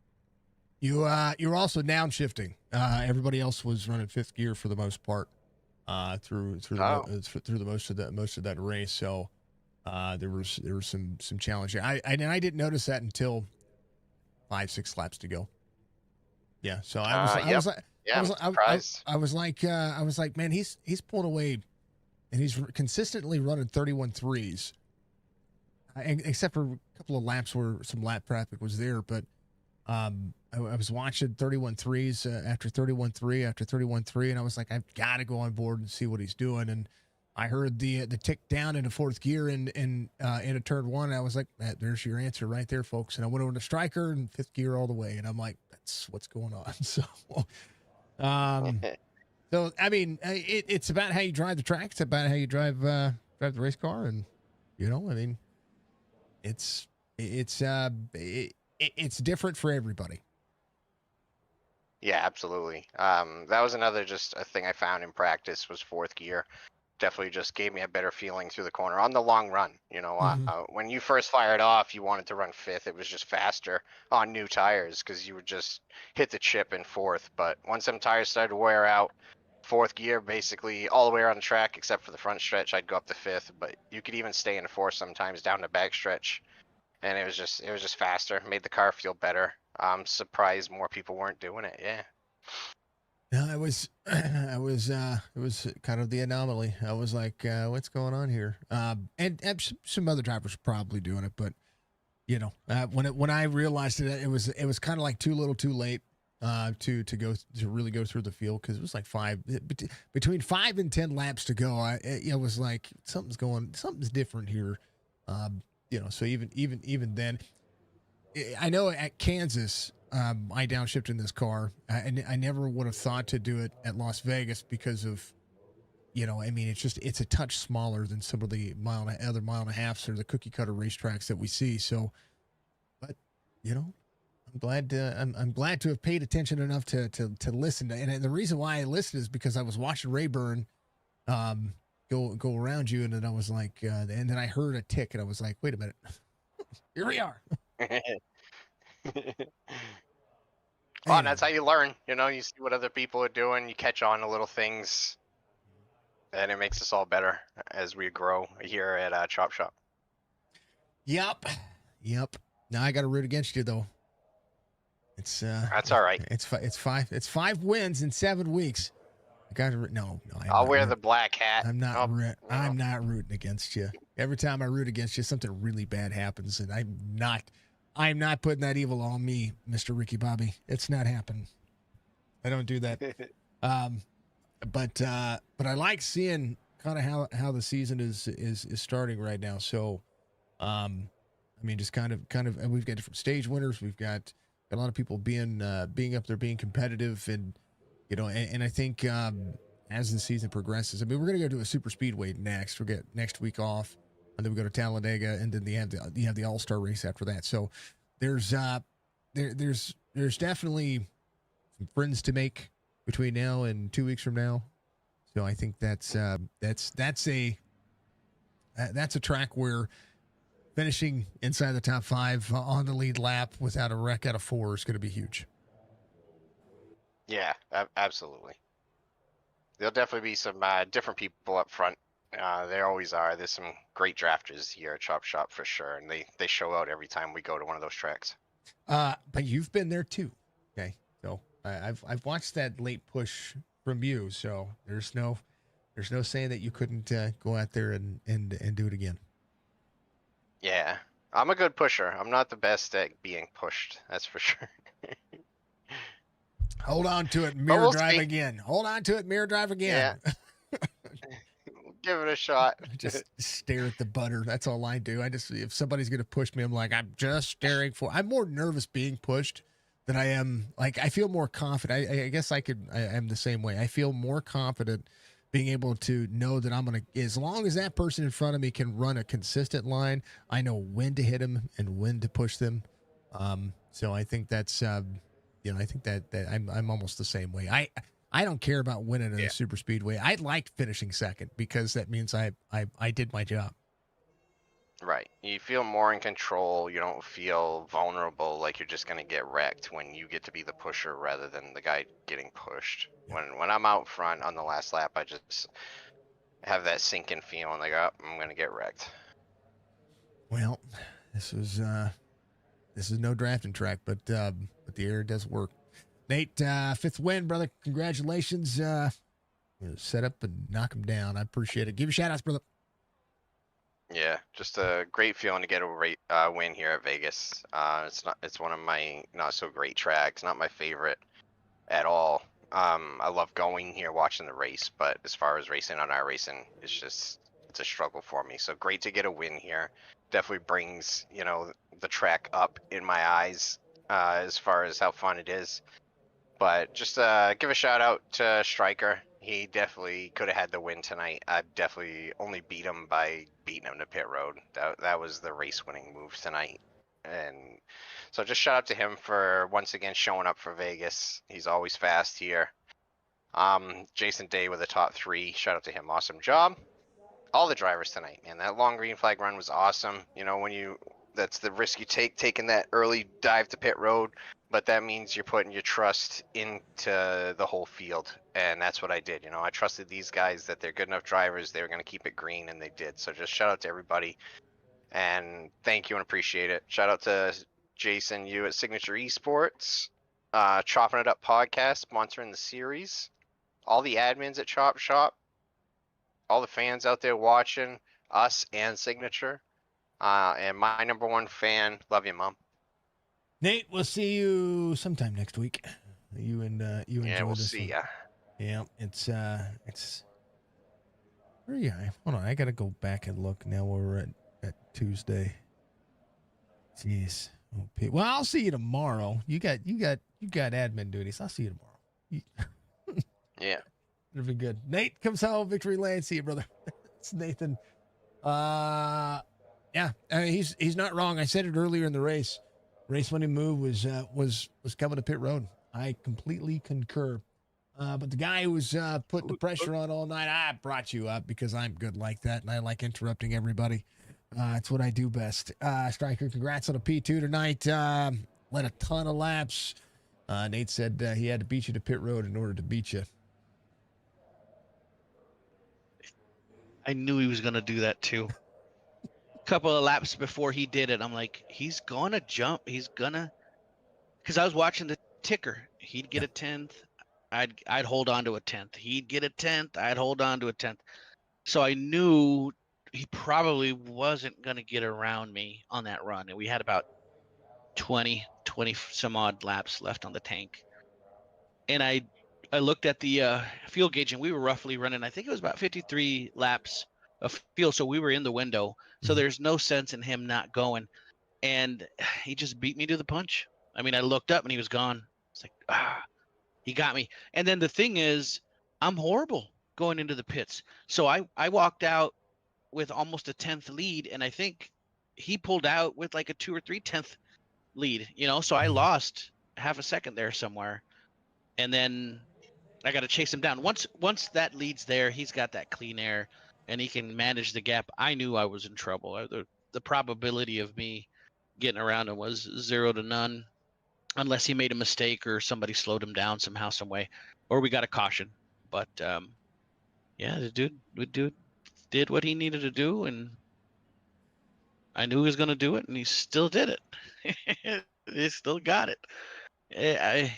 You were also downshifting. Everybody else was running fifth gear for the most part through the most of that race. So there was some challenge. I didn't notice that until 5-6 laps to go. Yeah. So I was like, man, he's pulling away, and he's consistently running 31 threes, except for a couple of laps where some lap traffic was there. But I was watching 31 threes after 31 3 after 31 3, and I was like, I've got to go on board and see what he's doing. And I heard the tick down into fourth gear in a turn one, and I was like, there's your answer right there, folks. And I went over to Striker and fifth gear all the way, and I'm like, that's what's going on. So. So I mean, it's about how you drive the track. It's about how you drive the race car, and it's different for everybody. Yeah, absolutely. That was another just a thing I found in practice was fourth gear. Definitely just gave me a better feeling through the corner on the long run. When you first fired off, you wanted to run fifth. It was just faster on new tires because you would just hit the chip in fourth. But once them tires started to wear out, fourth gear basically all the way around the track except for the front stretch, I'd go up to fifth. But you could even stay in fourth sometimes down the back stretch, and it was just faster. Made the car feel better. I'm surprised more people weren't doing it. Yeah. Yeah, it was kind of the anomaly. I was like, what's going on here? And some other drivers were probably doing it, but when I realized it was kind of like too little, too late to really go through the field, because it was like between 5 and 10 laps to go. I was like, something's different here. So even then, I know at Kansas, I downshifted in this car, and I never would have thought to do it at Las Vegas because of, it's a touch smaller than some of the other mile and a halfs or the cookie cutter racetracks that we see. So, but I'm glad to have paid attention enough to listen. And the reason why I listened is because I was watching Rayburn go around you, and then I was like, and then I heard a tick, and I was like, wait a minute, here we are. Well, and that's how you learn. You see what other people are doing, you catch on to little things, and it makes us all better as we grow here at Chop Shop. Yep. Now I got to root against you, though. That's all right. It's 5 wins in 7 weeks. No, I'll wear the black hat. I'm not. Oh, I'm not rooting against you. Every time I root against you, something really bad happens, and I'm not putting that evil on me, Mr. Ricky Bobby. It's not happening. I don't do that. But I like seeing kind of how the season is starting right now. So, I mean, just kind of, and we've got different stage winners. We've got a lot of people being up there, being competitive, and and I think as the season progresses, I mean, we're gonna go to a super speedway next. We'll get next week off, and then we go to Talladega, and then you have the All Star race after that. So there's there's definitely some friends to make between now and 2 weeks from now. So I think that's a track where finishing inside the top 5 on the lead lap without a wreck out of 4 is going to be huge. Yeah, absolutely. There'll definitely be some different people up front. There always are. There's some great drafters here at Chop Shop for sure, and they show out every time we go to one of those tracks. But you've been there too, okay? So I've watched that late push from you. So there's no saying that you couldn't go out there and do it again. Yeah, I'm a good pusher. I'm not the best at being pushed. That's for sure. Hold on to it, mirror drive again. Hold on to it, mirror drive again. Yeah. Give it a shot. Just stare at the butter. That's all I do. If somebody's going to push me, I'm like, I'm just staring I'm more nervous being pushed than I am. Like, I feel more confident. I guess I'm the same way. I feel more confident being able to know that I'm going to, as long as that person in front of me can run a consistent line, I know when to hit them and when to push them. So I think that's, I think that I'm almost the same way. I don't care about winning in a super speedway. I like finishing second because that means I did my job. Right. You feel more in control. You don't feel vulnerable, like you're just going to get wrecked when you get to be the pusher rather than the guy getting pushed. Yeah. When I'm out front on the last lap, I just have that sinking feeling like, oh, I'm going to get wrecked. Well, this is no drafting track, but the air does work. Nate, 5th win, brother. Congratulations. Set up and knock him down. I appreciate it. Give your shout outs, brother. Yeah, just a great feeling to get a win here at Vegas. It's one of my not so great tracks, not my favorite at all. I love going here, watching the race, but as far as racing on iRacing, it's a struggle for me. So great to get a win here. Definitely brings, the track up in my eyes, as far as how fun it is. But just give a shout out to Striker. He definitely could have had the win tonight. I definitely only beat him by beating him to pit road. That was the race winning move tonight. And so just shout out to him for once again showing up for Vegas. He's always fast here. Jason Day with a top 3. Shout out to him. Awesome job. All the drivers tonight, man. That long green flag run was awesome. That's the risk you take, taking that early dive to pit road, but that means you're putting your trust into the whole field, and that's what I did. I trusted these guys that they're good enough drivers. They were going to keep it green, and they did. So just shout out to everybody, and thank you and appreciate it. Shout out to Jason, you at Signature Esports, Chopp'N It Up podcast, sponsoring the series, all the admins at Chop Shop, all the fans out there watching us and Signature. And my number 1 fan. Love you, Mom. Nate, we'll see you sometime next week. You we'll see ya. Yeah, it's where are you? Hold on, I gotta go back and look. Now we're at Tuesday. Jeez. Well, I'll see you tomorrow. You got admin duties. I'll see you tomorrow. Yeah. It'll be good. Nate comes home, victory lane. See you, brother. It's Nathan. Yeah, I mean, he's not wrong. I said it earlier in the race. Race winning move was coming to pit road. I completely concur. But the guy who was putting the pressure on all night, I brought you up because I'm good like that, and I like interrupting everybody. It's what I do best. Striker, congrats on a P2 tonight. Led a ton of laps. Nate said he had to beat you to pit road in order to beat you. I knew he was going to do that too. Couple of laps before he did it, I'm like, he's gonna jump. He's gonna, because I was watching the ticker. He'd get a 10th. I'd hold on to a 10th. He'd get a 10th. I'd hold on to a 10th. So I knew he probably wasn't going to get around me on that run. And we had about 20 some odd laps left on the tank. And I looked at the fuel gauge, and we were roughly running, I think it was about 53 laps of fuel. So we were in the window. So there's no sense in him not going. And he just beat me to the punch. I mean, I looked up and he was gone. It's like, he got me. And then the thing is, I'm horrible going into the pits. So I walked out with almost a 10th lead, and I think he pulled out with like a 2 or 3/10 lead, so I lost half a second there somewhere. And then I got to chase him down. Once that lead's there, he's got that clean air and he can manage the gap. I knew I was in trouble. The probability of me getting around him was 0 to none, unless he made a mistake or somebody slowed him down somehow, some way, or we got a caution. But yeah, the dude did what he needed to do, and I knew he was going to do it, and he still did it. He still got it.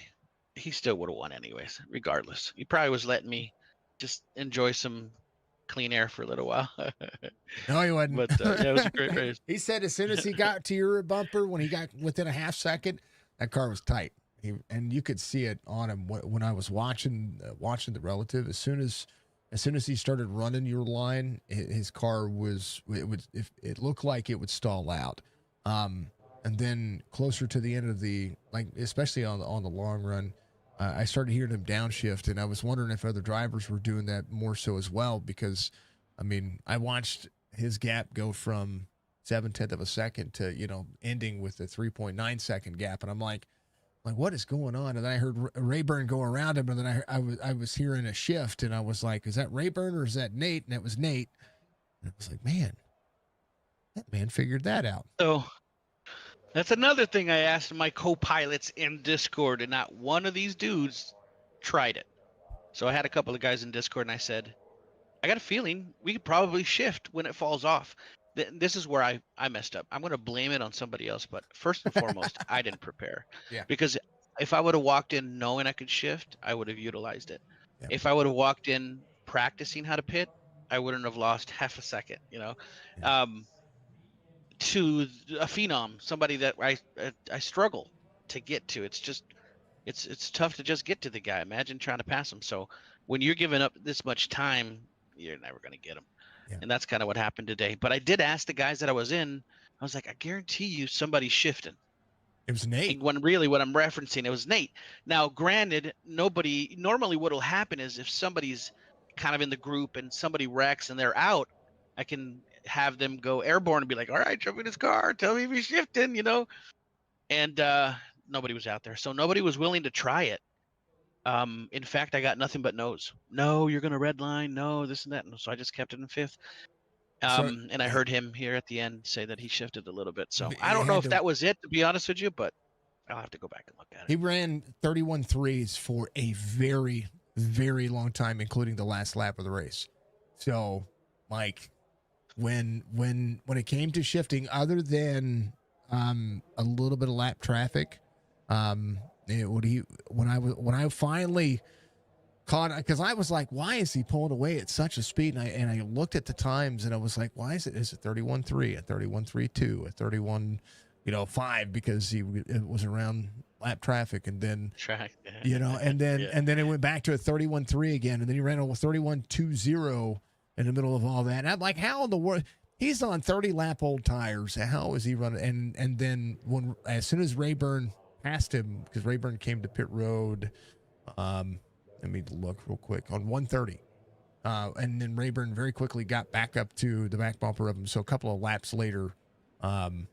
He still would have won anyways, regardless. He probably was letting me just enjoy some clean air for a little while. No, he wasn't. But yeah, it was a great race. He said as soon as he got to your bumper, when he got within a half second, that car was tight. And you could see it on him when I was watching the relative. As soon as he started running your line, his car it looked like it would stall out. And then closer to the end of especially on the long run, I started hearing him downshift, and I was wondering if other drivers were doing that more so as well, because, I mean, I watched his gap go from 0.7 of a second to, ending with a 3.9 second gap. And I'm like, what is going on? And then I heard Rayburn go around him, and then I was hearing a shift, and I was like, is that Rayburn or is that Nate? And it was Nate. And I was like, man, that man figured that out. So that's another thing I asked my co-pilots in Discord, and not one of these dudes tried it. So I had a couple of guys in Discord, and I said, I got a feeling we could probably shift when it falls off. This is where I messed up. I'm going to blame it on somebody else, but first and foremost, I didn't prepare. Yeah. Because if I would have walked in knowing I could shift, I would have utilized it. Yeah. If I would have walked in practicing how to pit, I wouldn't have lost half a second, Yeah. To a phenom, somebody that I struggle to get to. It's just it's tough to just get to the guy. Imagine trying to pass him. So when you're giving up this much time, you're never going to get him. Yeah. And that's kind of what happened today. But I did ask the guys that I was in, I was like, I guarantee you somebody's shifting. It was Nate. And when really what I'm referencing, it was Nate. Now, granted, normally what'll happen is if somebody's kind of in the group and somebody wrecks and they're out, I can have them go airborne and be like, all right, jump in his car, tell me if he's shifting, And nobody was out there. So nobody was willing to try it. In fact, I got nothing but no's. No, you're going to red line. No, this and that. And so I just kept it in fifth. And I heard him here at the end say that he shifted a little bit. So I don't know if that was it, to be honest with you, but I'll have to go back and look at it. He ran 31.3s for a very, very long time, including the last lap of the race. So, like, when it came to shifting, other than a little bit of lap traffic, when I finally caught, because I was like, why is he pulling away at such a speed? And I looked at the times, and I was like, why is it 31.3, a 31.32, a 31.5, because it was around lap traffic, and then and then it went back to a 31.3 again, and then he ran a 31.20 in the middle of all that. And I'm like, how in the world? He's on 30 lap old tires. How is he running? And then as soon as Rayburn passed him, because Rayburn came to pit road, let me look real quick, on 130. And then Rayburn very quickly got back up to the back bumper of him. So a couple of laps later, and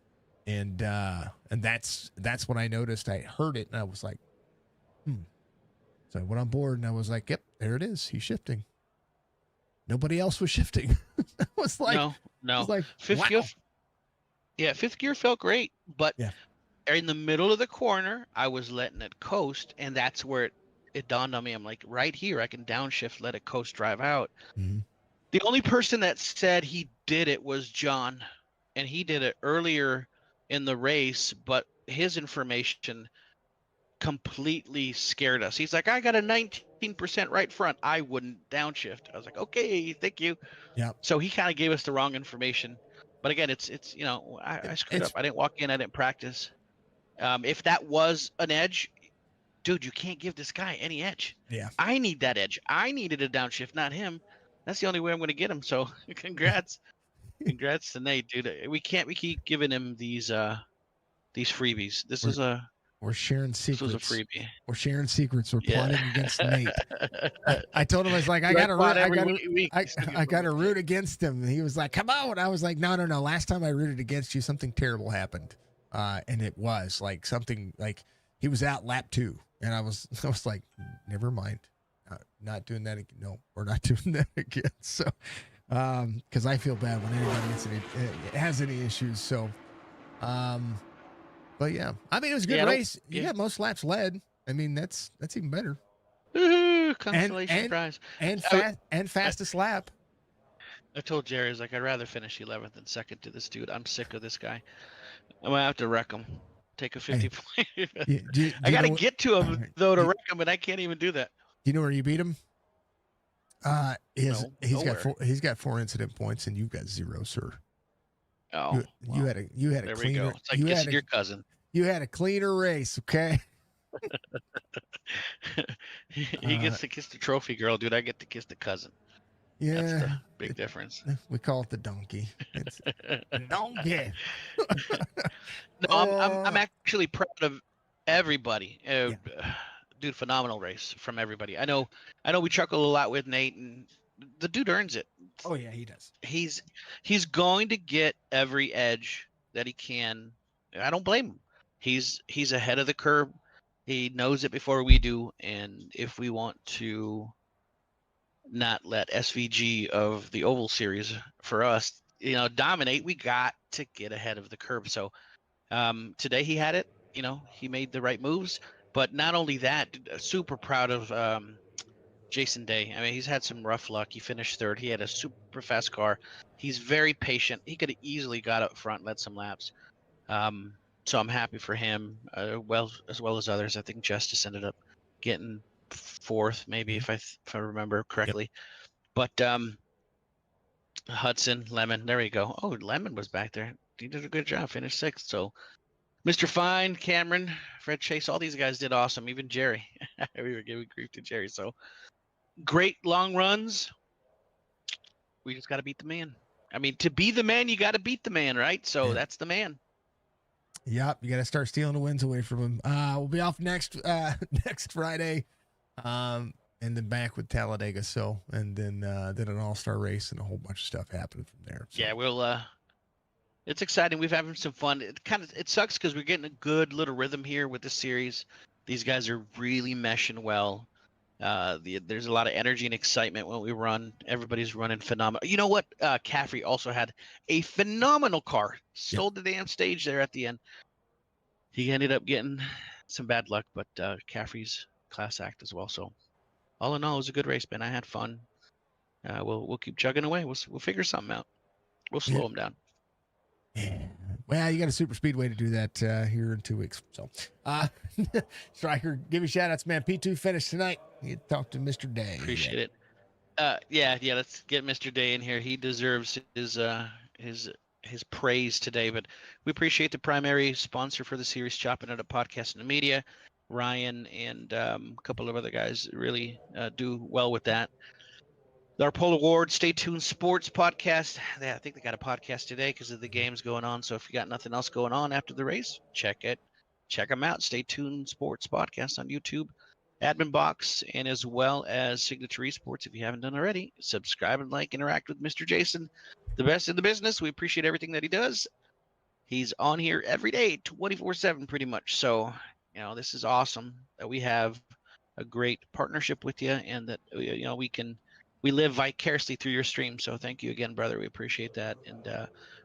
that's when I noticed. I heard it, and I was like, So I went on board, and I was like, yep, there it is. He's shifting. Nobody else was shifting. I was like, no. I was like, fifth wow. gear. Yeah, fifth gear felt great, but in the middle of the corner, I was letting it coast, and that's where it dawned on me. I'm like, right here, I can downshift, let it coast, drive out. Mm-hmm. The only person that said he did it was John, and he did it earlier in the race, but his information completely scared us. He's like, I got a 19 15% right front, I wouldn't downshift. I was like, okay, thank you. Yep. So he kind of gave us the wrong information. But again, it's I screwed up. I didn't walk in. I didn't practice. If that was an edge, dude, you can't give this guy any edge. Yeah. I need that edge. I needed a downshift, not him. That's the only way I'm going to get him. So congrats. Congrats to Nate, dude. We keep giving him these freebies. This was a secrets. freebie. We're sharing secrets. We're Yeah. plotting against Nate. I told him, I was like, I got to root against him. And he was like, come on. I was like, no. Last time I rooted against you, something terrible happened. And it was like something like he was out lap 2. And I was like, never mind. Not doing that again. No, we're not doing that again. So, because I feel bad when anybody has any issues. So, but yeah, I mean, it was a good race. You got most laps led. I mean, that's even better. Consolation prize. And fastest lap. I told Jerry, I was like, I'd rather finish 11th than second to this dude. I'm sick of this guy. I'm gonna have to wreck him. Take a 50 point. I gotta get to him though to wreck him, and I can't even do that. Do you know where you beat him? He's got 4 incident points, and you've got 0, sir. Oh, you had a there cleaner. We go. It's like kissing your cousin. You had a cleaner race, okay? He gets to kiss the trophy girl, dude. I get to kiss the cousin. Yeah, that's the big difference. We call it the donkey. It's donkey. No, I'm actually proud of everybody. Dude, phenomenal race from everybody. I know we chuckle a lot with Nate, and the dude earns it. Oh yeah, he does. He's going to get every edge that he can. I don't blame him. He's ahead of the curve. He knows it before we do, and if we want to not let SVG of the Oval Series for us, dominate, we got to get ahead of the curve. So today he had it. He made the right moves. But not only that, super proud of Jason Day. I mean, he's had some rough luck. He finished 3rd. He had a super fast car. He's very patient. He could have easily got up front and led some laps. So I'm happy for him, as well as others. I think Justice ended up getting 4th, maybe if I remember correctly. Yep. But Hudson, Lemon, there we go. Oh, Lemon was back there. He did a good job. Finished 6th. So Mr. Fine, Cameron, Fred Chase, all these guys did awesome. Even Jerry. We were giving grief to Jerry. So great long runs. We just got to beat the man. I mean, to be the man, you got to beat the man, right? So that's the man. Yep, you got to start stealing the wins away from him. We'll be off next Friday, and then back with Talladega. So, and then an all-star race and a whole bunch of stuff happening from there. So. Yeah, we'll. It's exciting. We've having some fun. It sucks because we're getting a good little rhythm here with this series. These guys are really meshing well. There's a lot of energy and excitement when we run. Everybody's running phenomenal. You know what? Caffrey also had a phenomenal car. Stole the damn stage there at the end. He ended up getting some bad luck, but Caffrey's class act as well. So all in all, it was a good race, Ben. I had fun. We'll keep chugging away. We'll figure something out. We'll slow him down. Yeah. Well, you got a super speedway to do that here in 2 weeks. So, Striker, give me shout outs, man. P2 finished tonight. You talked to Mr. Day. Appreciate it. Yeah. Let's get Mr. Day in here. He deserves his praise today. But we appreciate the primary sponsor for the series, Chopp'N at a Podcast and the Media. Ryan and a couple of other guys really do well with that. Our Pole Award, Stay Tuned Sports podcast. I think they got a podcast today because of the games going on. So if you got nothing else going on after the race, check them out. Stay Tuned Sports podcast on YouTube, Admin Box, and as well as Signature Esports. If you haven't done already, subscribe and interact with Mr. Jason, the best in the business. We appreciate everything that he does. He's on here every day, 24/7 pretty much. So, this is awesome that we have a great partnership with you and that, we live vicariously through your stream. So thank you again, brother. We appreciate that. And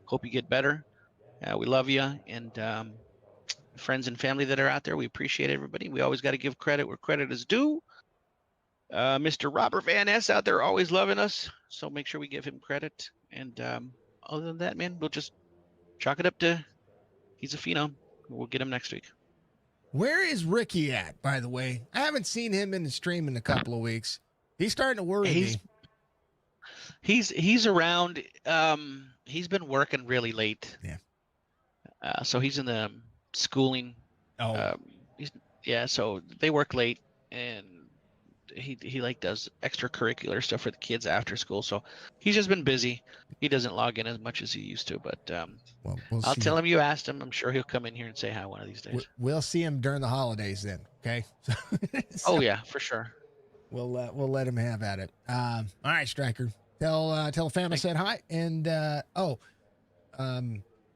hope you get better. We love you. And friends and family that are out there, we appreciate everybody. We always got to give credit where credit is due. Mr. Robert Van Ness out there always loving us. So make sure we give him credit. And other than that, man, we'll just chalk it up to he's a phenom. We'll get him next week. Where is Ricky at, by the way? I haven't seen him in the stream in a couple of weeks. He's starting to worry me. He's around. He's been working really late. Yeah. So he's in the schooling. Oh. So they work late, and he like does extracurricular stuff for the kids after school. So he's just been busy. He doesn't log in as much as he used to, but I'll tell him you asked him. I'm sure he'll come in here and say hi one of these days. We'll see him during the holidays then. Okay. Oh yeah, for sure. We'll let him have at it. All right, Striker. Tell the fam I said hi. And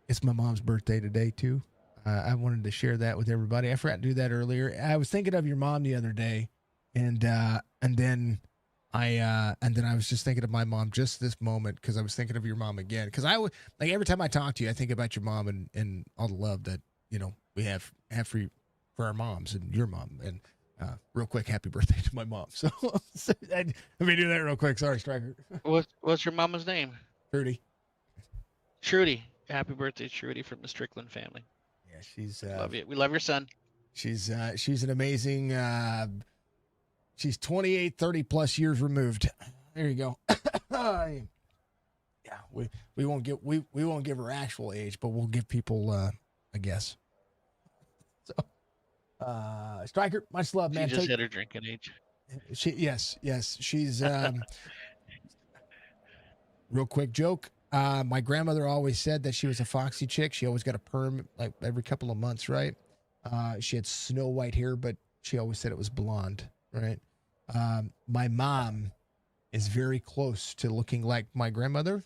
it's my mom's birthday today too. I wanted to share that with everybody. I forgot to do that earlier. I was thinking of your mom the other day, and then I was just thinking of my mom just this moment because I was thinking of your mom again. Because I would like every time I talk to you, I think about your mom and all the love that we have for our moms and your mom. And real quick, happy birthday to my mom. So let me do that real quick. Sorry, Striker. What's your mama's name? Trudy. Trudy. Happy birthday, Trudy, from the Strickland family. Yeah, she's love you. We love your son. She's an amazing. She's 28, 30 plus years removed. There you go. Yeah, we won't give her actual age, but we'll give people a guess. So, Striker, much love, man. She just hit her drinking age. Yes. She's real quick joke. My grandmother always said that she was a foxy chick. She always got a perm like every couple of months, right? She had snow white hair, but she always said it was blonde, right? My mom is very close to looking like my grandmother,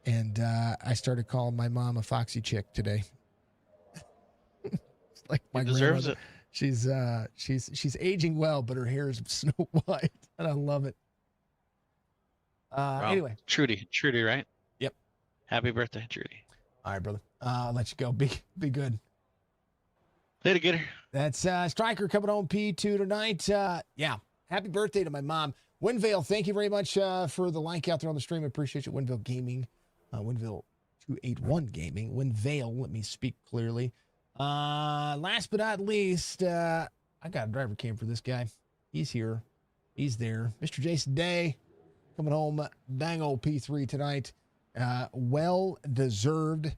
and I started calling my mom a foxy chick today. It's like my deserves grandmother. It. She's aging well, but her hair is snow white, and I love it. Wow. Anyway, Trudy, right? Yep. Happy birthday, Trudy. All right, brother. I'll let you go. Be good. Later, get her. That's Striker coming home P2 tonight. Yeah. Happy birthday to my mom. Winvale, thank you very much for the like out there on the stream. I appreciate you. Winvale Gaming. Winvale 281 Gaming. Winvale, let me speak clearly. Last but not least, I got a driver cam for this guy. He's here. He's there. Mr. Jason Day coming home. Dang old P3 tonight. Well deserved.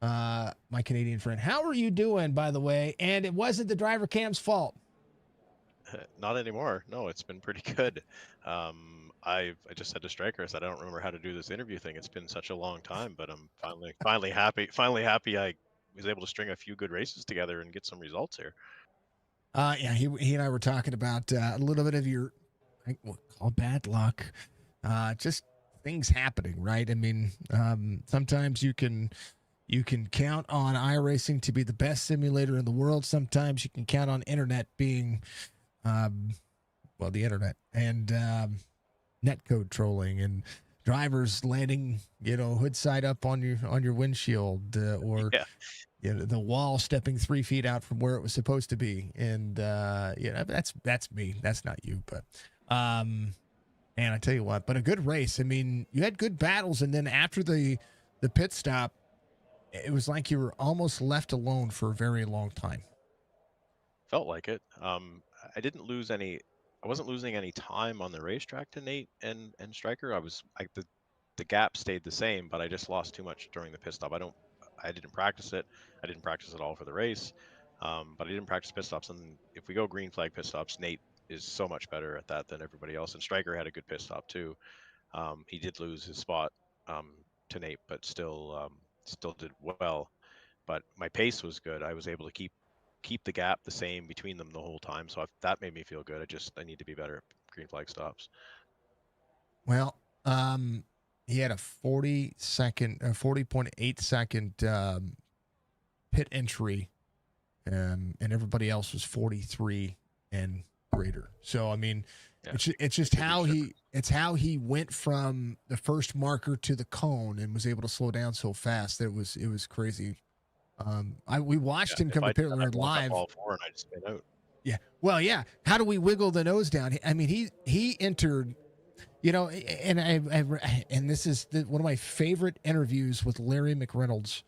My Canadian friend. How are you doing, by the way? And it wasn't the driver cam's fault. Not anymore. No, it's been pretty good. I just said to Striker, I said I don't remember how to do this interview thing. It's been such a long time, but I'm finally happy. Finally happy I was able to string a few good races together and get some results here. Yeah, he and I were talking about a little bit of your, we'll call bad luck. Just things happening, right? I mean, sometimes you can count on iRacing to be the best simulator in the world. Sometimes you can count on internet being, the internet and netcode trolling and drivers landing, hood side up on your windshield or the wall stepping 3 feet out from where it was supposed to be. And that's me. That's not you, but and I tell you what, but a good race. I mean, you had good battles, and then after the pit stop, it was like you were almost left alone for a very long time. Felt like it. I didn't lose any. I wasn't losing any time on the racetrack to Nate and Striker. I was like the gap stayed the same, but I just lost too much during the pit stop. I didn't practice it. I didn't practice it all for the race, but I didn't practice pit stops. And if we go green flag pit stops, Nate is so much better at that than everybody else. And Striker had a good pit stop too. He did lose his spot to Nate, but still did well. But my pace was good. I was able to keep the gap the same between them the whole time. So that made me feel good. I need to be better at green flag stops. Well, he had a 40.8 second pit entry, and everybody else was 43 and greater. So I mean, it's just how he went from the first marker to the cone and was able to slow down so fast that it was crazy. We watched him come to pit lane live. All four and I just spin out. Yeah. Well, yeah. How do we wiggle the nose down? I mean, he entered, and this is one of my favorite interviews with Larry McReynolds,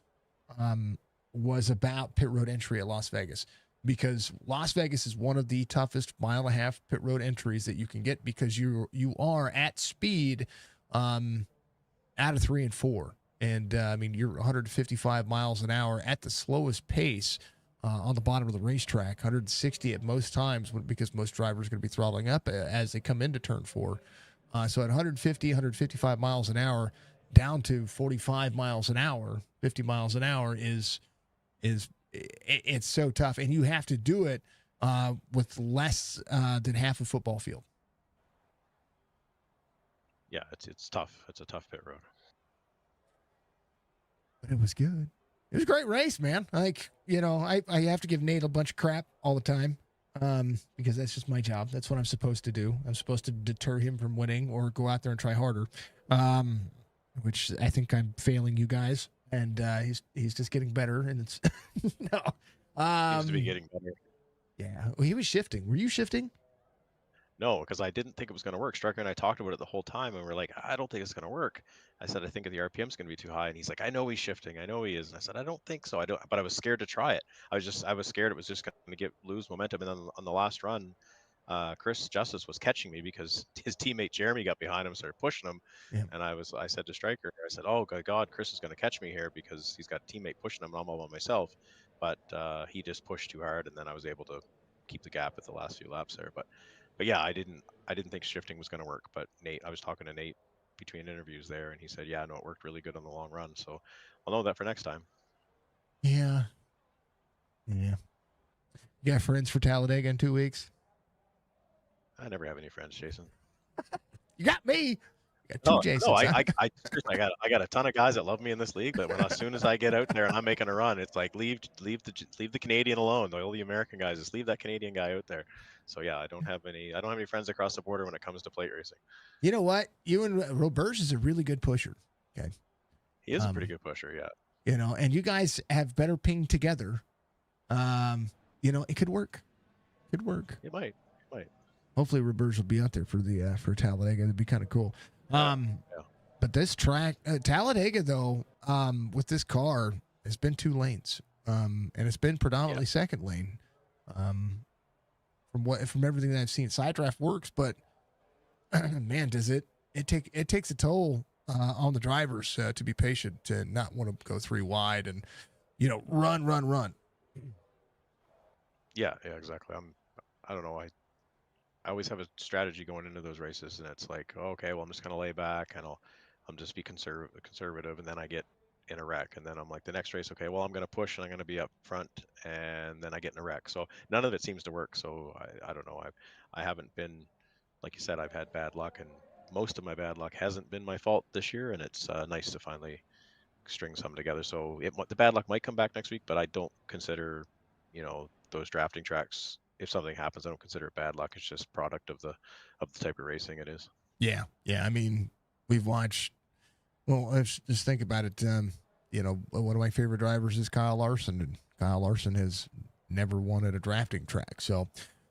was about pit road entry at Las Vegas. because Las Vegas is one of the toughest mile-and-a-half pit road entries that you can get because you are at speed out of 3 and 4. And I mean, you're 155 miles an hour at the slowest pace on the bottom of the racetrack, 160 at most times because most drivers are going to be throttling up as they come into turn 4. So at 150, 155 miles an hour down to 45 miles an hour, 50 miles an hour it's so tough. And you have to do it with less than half a football field. Yeah, it's tough. It's a tough pit road. But it was good. It was a great race, man. Like, you know, I have to give Nate a bunch of crap all the time because that's just my job. That's what I'm supposed to do. I'm supposed to deter him from winning or go out there and try harder, which I think I'm failing you guys. And he's just getting better. And it's no. Seems to be getting better. Yeah. Well, he was shifting. Were you shifting? No, because I didn't think it was going to work. Striker and I talked about it the whole time, and we're like, I don't think it's going to work. I said, I think the RPM's going to be too high, and he's like, I know he's shifting. I know he is. And I said, I don't think so. I don't. But I was scared to try it. I was scared it was just going to lose momentum. And then on the last run, Chris Justice was catching me because his teammate Jeremy got behind him, started pushing him, Yeah. and I said to Striker, I said, oh God, Chris is going to catch me here because he's got a teammate pushing him, and I'm all by myself. But he just pushed too hard, and then I was able to keep the gap at the last few laps there. But yeah, I didn't think shifting was going to work. But I was talking to Nate between interviews there, and he said, yeah, no, it worked really good on the long run. So I'll know that for next time. Yeah. Yeah. You got friends for Talladega in 2 weeks? I never have any friends, Jason. You got me. You got two Jasons. No, I got a ton of guys that love me in this league, but as soon as I get out there and I'm making a run, it's like leave the Canadian alone. All the American guys, just leave that Canadian guy out there. So yeah, I don't have any friends across the border when it comes to plate racing. You know what? You and Roberge is a really good pusher. Okay. He is a pretty good pusher, yeah. You know, and you guys have better ping together. You know, it could work. Could work. It might. Hopefully Roberge will be out there for Talladega. That'd be kind of cool. Yeah. But this track, Talladega though, with this car, has been 2 lanes. And it's been predominantly second lane. From everything that I've seen, side draft works, but man, does it takes a toll on the drivers to be patient, to not want to go 3 wide and, you know, run. Yeah, exactly. I don't know. I always have a strategy going into those races, and it's like, oh, okay, well, I'm just going to lay back and I'm just be conservative, and then I get in a wreck, and then I'm like, the next race, okay, well, I'm going to push and I'm going to be up front, and then I get in a wreck. So none of it seems to work. So I don't know. I haven't been, like you said, I've had bad luck, and most of my bad luck hasn't been my fault this year, and it's nice to finally string some together. So the bad luck might come back next week, but I don't consider, those drafting tracks, if something happens, I don't consider it bad luck. It's just product of the type of racing it is. Yeah. I mean, we've watched. Well, let's just think about it. One of my favorite drivers is Kyle Larson, and Kyle Larson has never won at a drafting track, so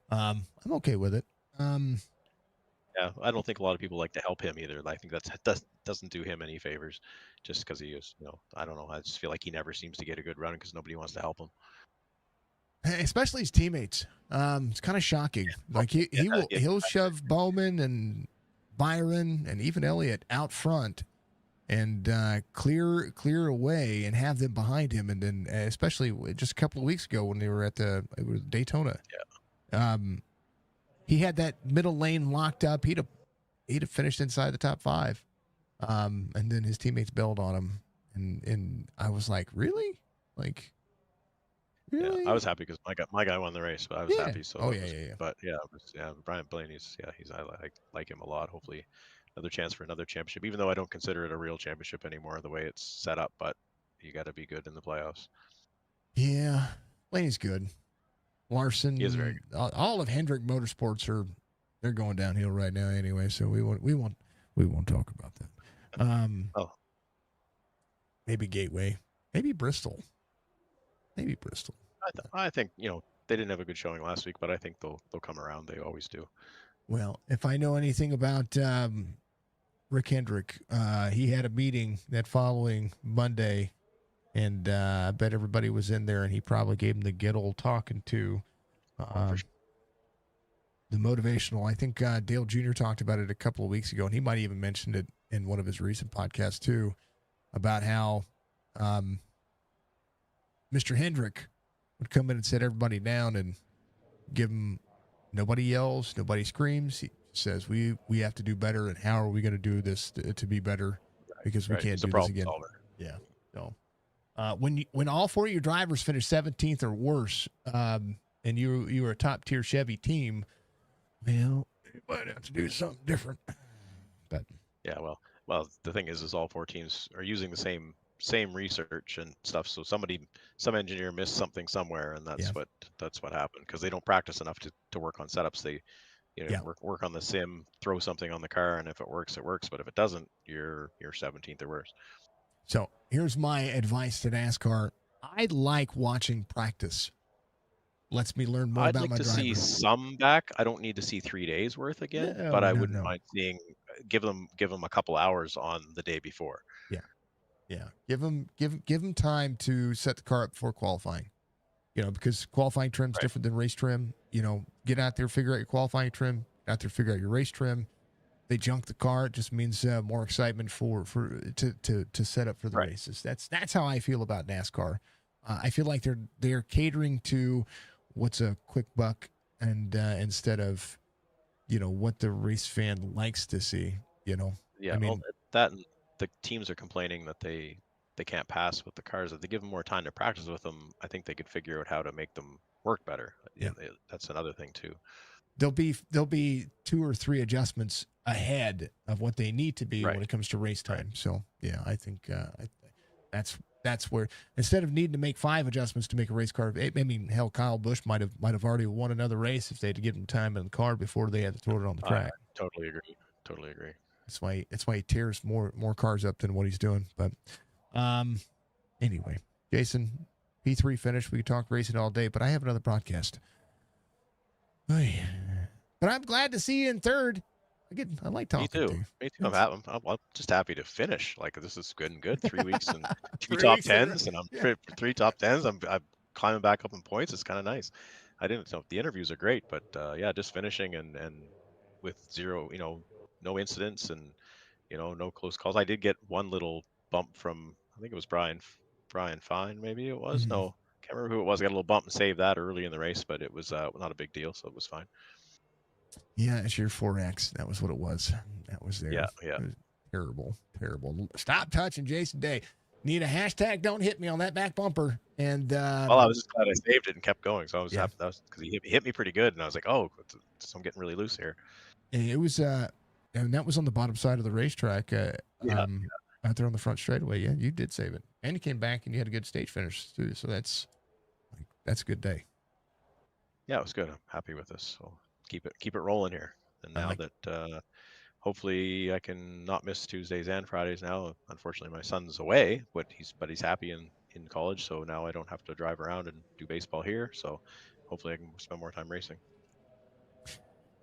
I'm okay with it. Yeah, I don't think a lot of people like to help him either. I think that doesn't do him any favors, just because he is. I don't know. I just feel like he never seems to get a good run because nobody wants to help him. Especially his teammates. It's kind of shocking. Like he'll shove Bowman and Byron and even Elliott out front and clear away and have them behind him. And then especially just a couple of weeks ago when they were at it was Daytona. Yeah. He had that middle lane locked up. He'd have finished inside the top 5. And then his teammates bailed on him. And I was like, really? Like, really? Yeah, I was happy because my guy won the race, but I was happy. So yeah. But Brian Blaney's I like him a lot. Hopefully, another chance for another championship. Even though I don't consider it a real championship anymore, the way it's set up. But you got to be good in the playoffs. Yeah, Blaney's good. Larson, he is very good. All of Hendrick Motorsports they're going downhill right now anyway. So we won't talk about that. Maybe Gateway, maybe Bristol. I think they didn't have a good showing last week, but I think they'll come around. They always do. Well, if I know anything about Rick Hendrick, he had a meeting that following Monday, And I bet everybody was in there, and he probably gave them the good old talking to. For sure. The motivational. I think Dale Jr. talked about it a couple of weeks ago, and he might even mentioned it in one of his recent podcasts too, about how Mr. Hendrick would come in and sit everybody down and give them. Nobody yells, nobody screams. He says, "We have to do better, and how are we going to do this to be better? Because we Right. can't He's a do this problem again." solver. Yeah. So when all four of your drivers finish 17th or worse, and you were a top tier Chevy team, well, you might have to do something different. But Yeah, well, the thing is all four teams are using the same research and stuff. So some engineer missed something somewhere, and yeah, that's what happened because they don't practice enough to work on setups. They yeah. work on the sim, throw something on the car, and if it works, it works. But if it doesn't, you're 17th or worse. So here's my advice to NASCAR. I like watching practice. Lets me learn more I'd about like my to see driver. some back. I don't need to see 3 days worth again, but No, I no, wouldn't no. mind seeing give them a couple hours on the day before. Yeah, yeah. Give them time to set the car up before qualifying. Because qualifying trim's Right. different than race trim. Get out there, figure out your qualifying trim. Get out there, figure out your race trim. They junk the car. It just means more excitement to set up for the Right. races. That's how I feel about NASCAR. I feel like they're catering to what's a quick buck, and instead of what the race fan likes to see. Yeah, I well, mean, that and the teams are complaining that they can't pass with the cars. If they give them more time to practice with them, I think they could figure out how to make them work better. yeah. That's another thing too. There'll be 2 or 3 adjustments ahead of what they need to be Right. when it comes to race time. Right. So yeah, I think that's where, instead of needing to make 5 adjustments to make a race car. I mean, hell, Kyle Busch might have already won another race if they had to give him time in the car before they had to throw it on the track. Totally agree. Totally agree. That's why he tears more cars up than what he's doing. But anyway, Jason, P3 finished. We could talk racing all day, but I have another broadcast. Hey. But I'm glad to see you in third. I like talking to you. Me too. I'm just happy to finish. Like this is good and good. 3 weeks and 2 3 top weeks in a row. tens, and I'm Yeah. 3 top 10s. I'm climbing back up in points. It's kind of nice. I didn't know the interviews are great, but yeah, just finishing and with zero, no incidents and no close calls. I did get one little bump from I think it was Brian Fine, maybe it was. Mhm. No, can't remember who it was. I got a little bump and saved that early in the race, but it was not a big deal, so it was fine. Yeah, it's your 4X. That was what it was. That was there. Yeah. It was terrible. Stop touching Jason Day. Need a hashtag don't hit me on that back bumper. And Well, I was just glad I saved it and kept going, so I was Yeah. happy. That was because he hit me pretty good, and I was like, oh, so I'm getting really loose here. it was and that was on the bottom side of the racetrack. Out there on the front straightaway. Yeah, you did save it. And you came back and you had a good stage finish too. So that's a good day. Yeah, it was good. I'm happy with this. So keep it rolling here. And I now like- that hopefully I can not miss Tuesdays and Fridays now. Unfortunately, my son's away, but he's happy in college, so now I don't have to drive around and do baseball here. So hopefully I can spend more time racing.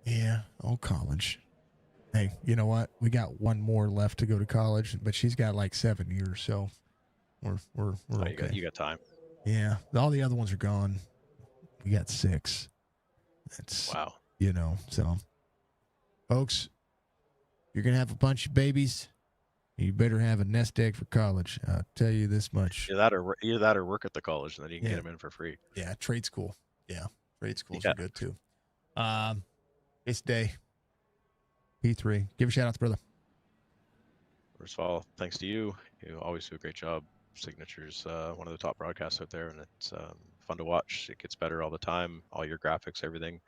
Yeah. Oh, college. Hey, you know what? We got one more left to go to college, but she's got like 7 years, so we're okay. You got time. Yeah, all the other ones are gone. We got 6. That's Wow. So folks, you're gonna have a bunch of babies. You better have a nest egg for college. I'll tell you this much. Either that or work at the college, and then you can Yeah. get them in for free. Yeah, trade school. Yeah, trade schools Yeah. are good too. This day, P3. Give a shout out to brother. First of all, thanks to you. You always do a great job. Signature's one of the top broadcasts out there, and it's fun to watch. It gets better all the time. All your graphics, everything.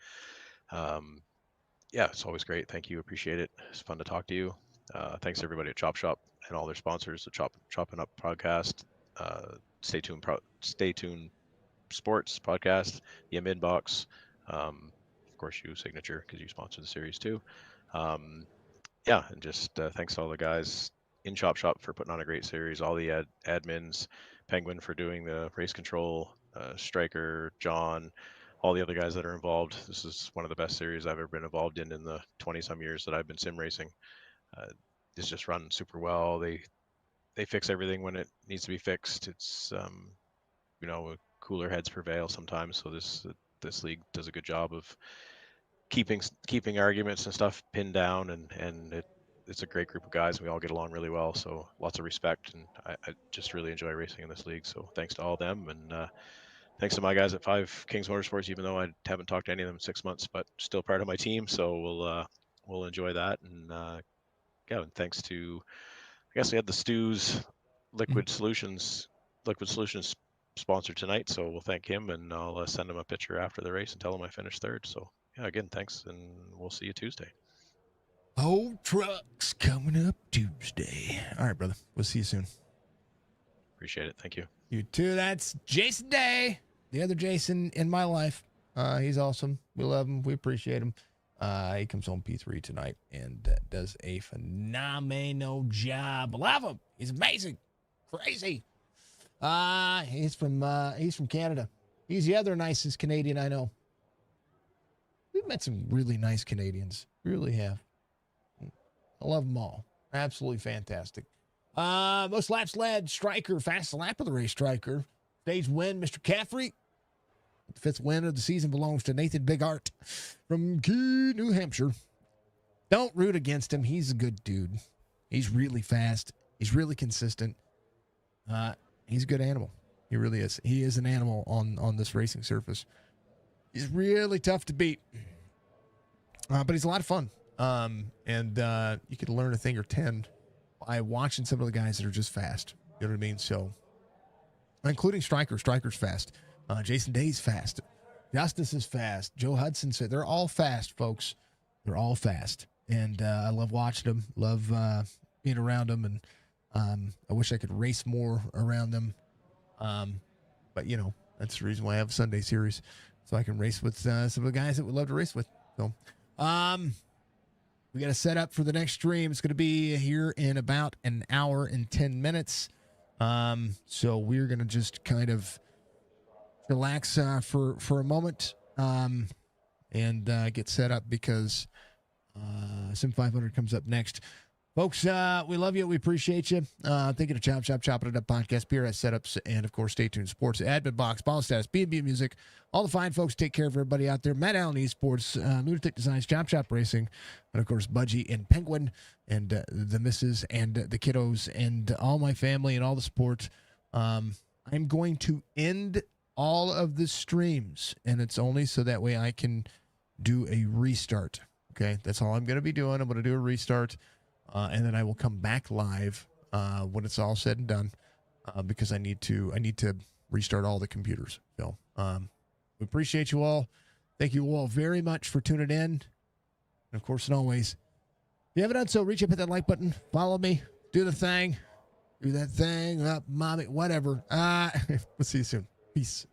Yeah, it's always great. Thank you. Appreciate it. It's fun to talk to you. Thanks everybody at Chop Shop and all their sponsors, the Chopp'N Up podcast, Stay Tuned Sports podcast, the Inbox, of course you Signature because you sponsor the series too. Yeah, and just thanks to all the guys in Chop Shop for putting on a great series, all the admins, Penguin for doing the race control, Striker, John, all the other guys that are involved. This is one of the best series I've ever been involved in the 20 some years that I've been sim racing. It's just run super well. They they fix everything when it needs to be fixed. It's cooler heads prevail sometimes. So this league does a good job of keeping arguments and stuff pinned down, and it's a great group of guys. We all get along really well, so lots of respect, and I just really enjoy racing in this league. So thanks to all of them, and thanks to my guys at 5 Kings Motorsports, even though I haven't talked to any of them in 6 months, but still part of my team. So we'll enjoy that, and yeah, and thanks to, I guess we had the Stu's Liquid Solutions sponsor tonight, so we'll thank him, and I'll send him a picture after the race and tell him I finished third. So yeah, again, thanks, and we'll see you Tuesday. Whole trucks coming up Tuesday. All right, brother. We'll see you soon. Appreciate it. Thank you. You too. That's Jason Day, the other Jason in my life. He's awesome. We love him. We appreciate him. He comes home P3 tonight and does a phenomenal job. Love him. He's amazing. Crazy. He's from Canada. He's the other nicest Canadian I know. We've met some really nice Canadians. We really have. I love them all. Absolutely fantastic. Most laps led, Striker, fastest lap of the race, Striker. Stage win, Mr. Caffrey. The 5th win of the season belongs to Nathan Bigart from Key, New Hampshire. Don't root against him. He's a good dude. He's really fast. He's really consistent. He's a good animal. He really is. He is an animal on this racing surface. He's really tough to beat. But he's a lot of fun. And you can learn a thing or 10 by watching some of the guys that are just fast. You know what I mean? So, including Striker. Striker's fast. Jason Day's fast. Justice is fast. Joe Hudson said they're all fast, folks. They're all fast. And I love watching them. Love being around them. And I wish I could race more around them. But, you know, that's the reason why I have a Sunday series. So I can race with some of the guys that would love to race with. So, we got to set up for the next stream. It's going to be here in about an hour and 10 minutes. So we're going to just kind of relax for a moment and get set up because Sim 500 comes up next. Folks, we love you. We appreciate you. Thinking of Chopp'N It Up podcast, PRS setups, and of course, Stay Tuned Sports, Admin Box, Ball Status, B&B Music, all the fine folks. Take care of everybody out there. Matt Allen Esports, Lunatic Designs, Chop Racing, and of course, Budgie and Penguin, and the missus and the kiddos, and all my family and all the support. I'm going to end all of the streams, and it's only so that way I can do a restart. Okay, that's all I'm going to be doing. I'm going to do a restart. And then I will come back live when it's all said and done, because I need to restart all the computers. So we appreciate you all. Thank you all very much for tuning in. And of course, and always, if you haven't done so, reach up, hit that like button, follow me, do the thing, do that thing, up, mommy, whatever. We'll see you soon. Peace.